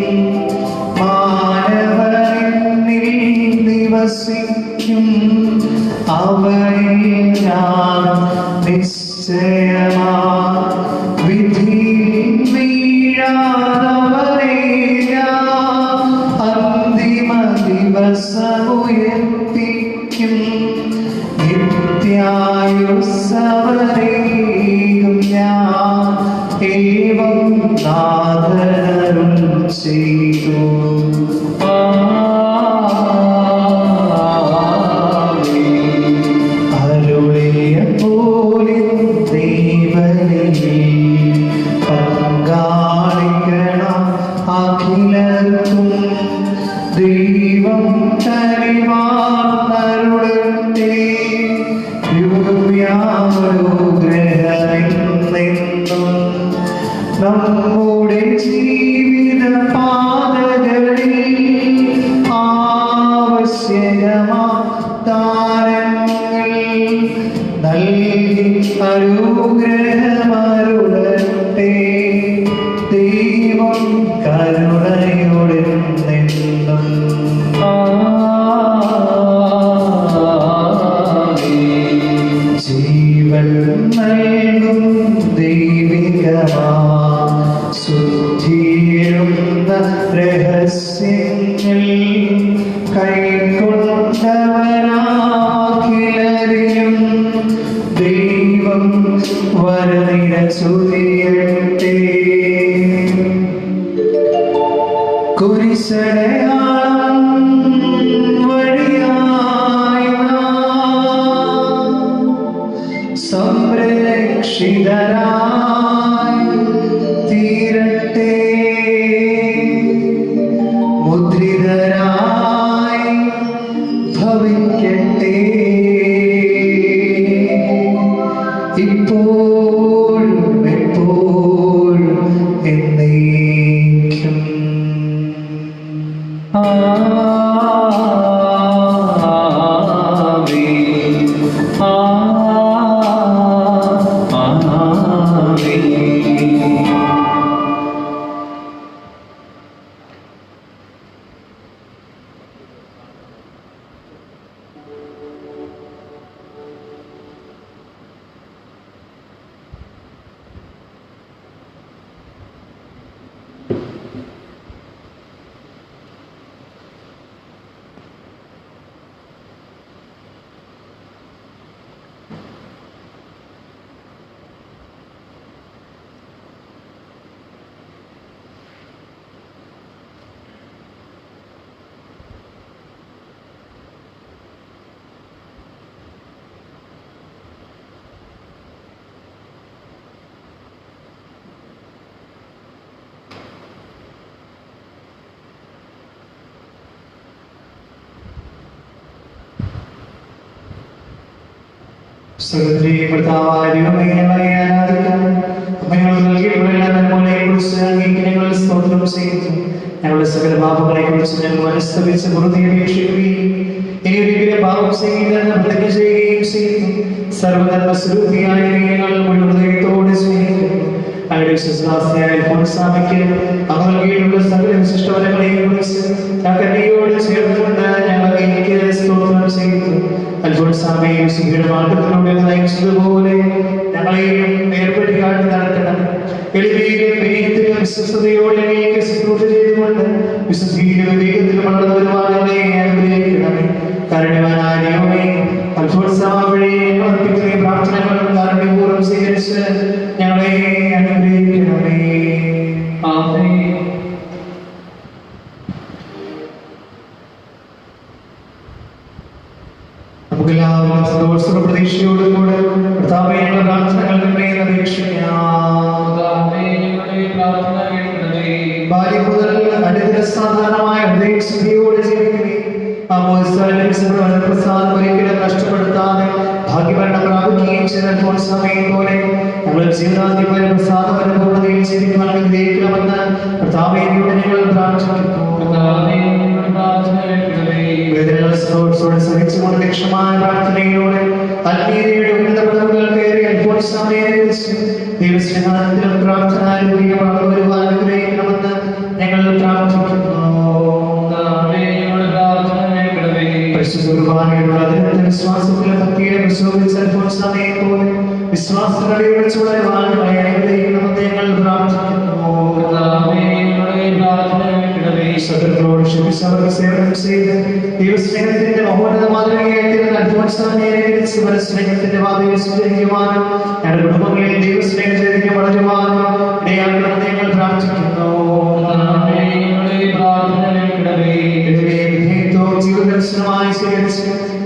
മാനവനിൽ നിവസിക്കും, അവരിൽ ഞാൻ നിശ്ചയമാ. വിധിയിൽ വീഴാതവരെ ഞാൻ അന്തിമ ദിവസമുയർപ്പിക്കും. നിത്യായുസ്സവരേകും ഞാൻ, ഏവം നാഥനരുൾ ചെയ്തു. ഉയരുന്ന രഹസ്യങ്ങൾ കൈക്കൊണ്ടവരാഖിലരിലും ദൈവം വരനിര ചൊരിയട്ടെ. കുരിശടയാളം വഴിയായി നാം സംരക്ഷിതരായി തീരട്ടെ. മുദ്രിതരായി ഭവിക്കട്ടെ. ഇപ്പോഴും എപ്പോഴും എന്നേക്കും. സഹോദരി ഭർത്താവായ ദൈവമേ, ഞങ്ങളെ ആരാധിക്കാം. ഞങ്ങൾ നൽകിയിട്ടുള്ള എല്ലാ നന്മകളെക്കുറിച്ച് അങ്ങേക്ക് ഞങ്ങൾ സ്തോത്രം ചെയ്യുന്നു. ഞങ്ങളുടെ സകല പാപങ്ങളെക്കുറിച്ച് ഞങ്ങൾ മനസ്തപിച്ച് വെറുതെ അപേക്ഷിക്കുകയും ഇനി ഒരിക്കലും പാപം ചെയ്യില്ലെന്ന് പ്രതിജ്ഞ ചെയ്യുകയും ചെയ്യുന്നു. സർവ്വധർമ്മ സ്വരൂപിയായ ഞങ്ങൾ മുഴുവൻ ഹൃദയത്തോടെ സ്നേഹിക്കുന്നു. അങ്ങയുടെ വിശ്വാസിയായ അൽഫോൻസാമയ്ക്ക് അങ്ങ് നൽകിയിട്ടുള്ള സകല വിശിഷ്ടവരങ്ങളെയും കുറിച്ച് കരുണയോട് ചേർത്തുകൊണ്ട് ഞങ്ങൾ അങ്ങേക്ക് സ്തോത്രം ചെയ്യുന്നു. അൽഫോൻസാമയെ വിശുദ്ധിയുടെ മാർഗത്തിലൂടെ നയിച്ചതുപോലെ ഞങ്ങളെയും നേർവഴി കാട്ടി നടത്തണം. എളിമയിലും വിനയത്തിലും വിശ്വസ്തയോടെ അങ്ങേക്ക് ശുശ്രൂഷ ചെയ്തുകൊണ്ട് വിശുദ്ധിയിലും വിവേകത്തിലും വളർന്നു വരുവാൻ ഞങ്ങളെ അനുഗ്രഹിക്കണമേ. കാരുണ്യവാനായ ദൈവമേ, അൽഫോൻസാമ വഴി ഞങ്ങൾ അർപ്പിക്കുന്ന പ്രാർത്ഥനകൾ കാരുണ്യപൂർവ്വം സ്വീകരിച്ച് ഞങ്ങളെ അനുഗ്രഹിക്കണമേ. ആമേൻ. നമുക്കെല്ലാവരും സന്തോഷ പ്രതീക്ഷയോടും കൂടെ കർത്താവേ ഞങ്ങളുടെ പ്രാർത്ഥനകൾ അപേക്ഷിക്കാം. ബാല്യം മുതൽ അടിസ്ഥാനമായ ഹൃദയശുദ്ധിയോടെ ജീവിക്കുകയും പ്രസാദം ഒരിക്കലും നഷ്ടപ്പെടുത്താതെ ഭാഗ്യഭരണം പ്രാപിക്കുകയും ചെയ്തപ്പോൾ സമയം പോലെ ഞങ്ങൾ ജീവിതാന്തിമായ പ്രസാദം അനുഭവതയിൽ ജീവിക്കുവാൻ ആഗ്രഹിക്കണമെന്ന് കർത്താവേദിയോട് ഞങ്ങൾ പ്രാർത്ഥിക്കുന്നു. വേദനകൾ സന്തോഷത്തോടെ സഹിച്ചുകൊണ്ട് ലക്ഷ്യമായ പ്രാർത്ഥനയോടെ ആത്മീയതയുടെ ഉന്നത പദവികൾ കയറി അൽഫോൻസാമയെ കുറിച്ച് ദൈവസ്നേഹത്തിലും പ്രാർത്ഥനാരൂപികം വളർന്നു വരുവാൻ ആഗ്രഹിക്കണമെന്ന് ഞങ്ങൾ പ്രാർത്ഥിക്കുന്നു. പരിശുദ്ധ വിശ്വാസത്തിലും ഭക്തിയിലും വിശ്വസിച്ച അൽഫോൻസാമയെ പോലെ വിശ്വാസങ്ങളെ വിളിച്ചു വളരുവാൻ അനുഗ്രഹിക്കണമെന്ന് ഞങ്ങൾ പ്രാർത്ഥിക്കുന്നു. ശത്രുക്കളോട് ക്ഷമിച്ചവർക്ക് സേവനം ചെയ്ത് ദൈവസ്നേഹത്തിന്റെ മഹോന്നത മാതൃകയായി അൽഫോൻസാമയെ സ്നേഹത്തിന്റെ വാതിൽ സ്വീകരിക്കുവാനും ഞങ്ങളുടെ കുടുംബങ്ങളിൽ ദൈവസ്നേഹത്തിലേക്ക് വളരുവാനും ഇടയാക്കണമെന്ന് ഞങ്ങൾ പ്രാർത്ഥിക്കുന്നു. ജീവിതദർശനമായി സ്വീകരിച്ച്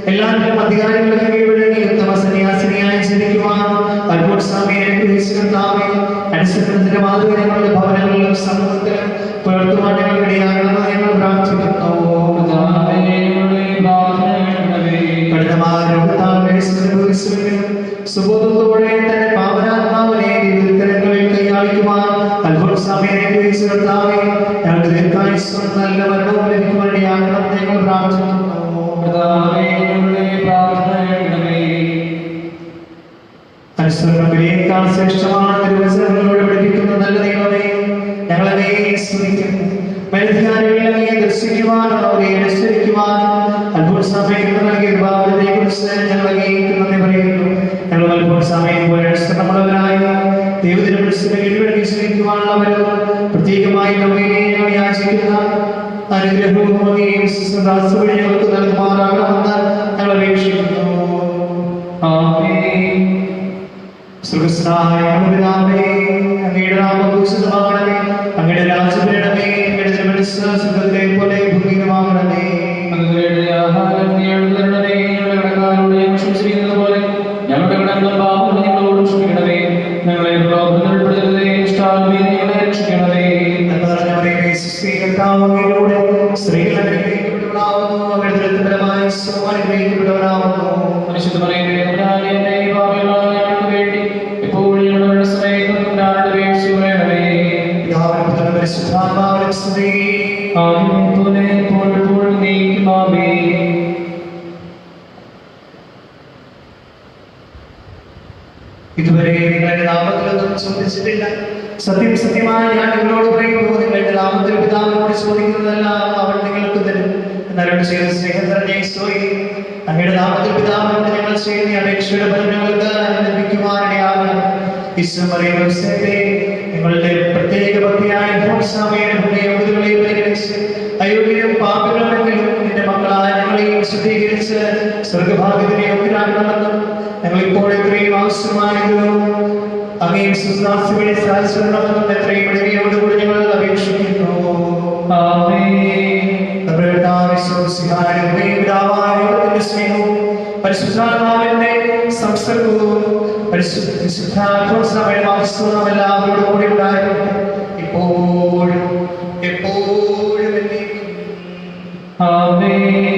എല്ലാവരും അധികാരികളുടെ കീഴ്വഴങ്ങി ഉത്തമ സന്യാസിനിയായി ജനിക്കുവാൻ അൽഫോൻസാമയെ അനുഗ്രഹിച്ചിരുന്നാമേ. അനുസരണത്തിന്റെ മാതൃക ഞങ്ങളുടെ ഭവനങ്ങളിലും സമൂഹത്തിലും പുലർത്തുവാൻ ഞങ്ങൾ ഇടയാകണമെന്ന് ഞങ്ങൾ പ്രാർത്ഥിക്കുന്നു. സുബോധത്തോടെ തന്നെ പാവനാത്മാവിനെ ദീർഘങ്ങളിൽ കൈയാളിക്കുവാൻ അൽഫോൻസാമയെ അനുഗ്രഹിച്ചിരുന്നാമേ. ഞങ്ങളുടെ ദീർഘായുസ്സും നല്ല മരണവും ലഭിക്കുവാൻ ഇടയാകണമെന്ന് ഞങ്ങൾ പ്രാർത്ഥിക്കുന്നു. അനുസരണത്തിനേക്കാൾ ശ്രേഷ്ഠമാണ് തിരുവചനങ്ങളോട് പഠിപ്പിക്കുന്ന നല്ല ദൈവമേ, ഞങ്ങളെ സ്തുതിക്കുന്നു. പരിധികാരികളെ ദർശിക്കുവാനും അവരെ അനുസരിക്കുവാനും അൽഫോൻസാമയ്ക്ക് നൽകിയ കൃപാവരതയെക്കുറിച്ച് ഞങ്ങൾ നന്ദി പറയുന്നു. ഞങ്ങൾ അൽഫോൻസാമയെ പോലെ അനുസരണമുള്ളവരായി ദൈവത്തിന്റെ മനസ്സിനെ കീഴ്വഴങ്ങി ജീവിക്കുവാനുള്ളവരും പ്രത്യേകമായി നമ്മെ ഞങ്ങൾ യാചിക്കുന്ന അനുഗ്രഹവും അങ്ങയും സുസദാസ് വഴി ഞങ്ങൾക്ക് നൽകുമാറാകണമെന്ന് ഞങ്ങൾ അപേക്ഷിക്കുന്നു. ആമേൻ. സ്വർഗ്ഗസ്ഥനായ ഞങ്ങളുടെ പിതാവേ, അങ്ങയുടെ നാമം പൂജിതമാകണമേ. അങ്ങയുടെ രാജ്യം വരണമേ. അങ്ങയുടെ തിരുമനസ്സ് സ്വർഗ്ഗത്തിലെ പോലെ ഭൂമിയിലുമാകണമേ. അങ്ങയുടെ ആഹാരം ഞങ്ങൾക്ക് തരണമേ. ഞങ്ങളുടെ കടക്കാരോട് ഞങ്ങൾ ക്ഷമിച്ചിരിക്കുന്നത് പോലെ ഞങ്ങളുടെ കടങ്ങളും പാപങ്ങളും ഞങ്ങളോട് ക്ഷമിക്കണമേ. ഞങ്ങളെ പ്രലോഭനത്തിൽ ഉൾപ്പെടുത്തരുതേ. ഇഷ്ടാനുമേ ഞങ്ങളെ രക്ഷിക്കണമേ. എന്ന് പറഞ്ഞവരെ സ്ത്രീകൾക്കാവുന്നതിലൂടെ സ്ത്രീകൾ അനുഗ്രഹിക്കപ്പെട്ടവരാകുന്നു. അങ്ങയുടെ ദരിദ്രഫലമായി ഈശോ അനുഗ്രഹിക്കപ്പെട്ടവരാകുന്നു. പരിശുദ്ധ മറിയമേ, തമ്പുരാന്റെ അമ്മേ, പാപികളായ ഞങ്ങൾക്ക് വേണ്ടി എപ്പോഴും ഞങ്ങളുടെ സമയത്തും തമ്പുരാനോട് അപേക്ഷിച്ച് പറയണമേ. പിതാവിനും പുത്രനും പരിശുദ്ധാത്മാവിനും സ്തുതി. ആദിയിലെ പോലെ എപ്പോഴും എന്നേക്കും ആമേൻ. ഇതുവരെ നിങ്ങളുടെ നാമത്തിലൊന്നും ചോദിച്ചിട്ടില്ല. സത്യം സത്യമായി ഞാൻ നിങ്ങളോട് പറയുന്നു, നിങ്ങളുടെ നാമത്തിൽ പിതാവിനോട് ചോദിക്കുന്നതെല്ലാം അവൻ നിങ്ങൾക്ക് തരും. എന്നാലും ചെയ്ത സ്നേഹം തന്നെ ഈശോയെ, അങ്ങയുടെ നാമത്തിൽ പിതാവിനോട് ഞങ്ങൾ ചെയ്യുന്ന അപേക്ഷയുടെ ഫലം ഞങ്ങൾക്ക് ലഭിക്കുവാനിടയാകണം. ഈശോ മറിയം യോസേഫേ, നിങ്ങളുടെ പ്രത്യേക ഭക്തിയായ യോഗ്യതകളെ പരിഗണിച്ച് അയോഗ്യരും പാപികളുമെങ്കിലും നിന്റെ മക്കളായ ഞങ്ങളെയും ശുദ്ധീകരിച്ച് സ്വർഗഭാഗ്യത്തിനെ യോഗ്യരാക്കണമെന്നും ഞങ്ങൾ ഇപ്പോൾ ഇത്രയും ആവശ്യമായതും അങ്ങയും സുസ്നാസികളെ സാധിച്ചിടണമെന്നും എത്രയും ഇടവയോടുകൂടി ഞങ്ങൾ അപേക്ഷിക്കുന്നു. നമ്മുടെ കർത്താവ് യേശുമിശിഹായുടെ പിതാവായ ദൈവത്തിന്റെ സ്നേഹവും പരിശുദ്ധാത്മാവിന്റെ സംസർഗവും പരിശുദ്ധാത്മാവിന്റെ വാസവും എല്ലാവരോടും കൂടി ഉണ്ടായിരുന്നു, ഇപ്പോഴും എപ്പോഴും എന്നേക്കും. ആമേൻ.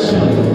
Show.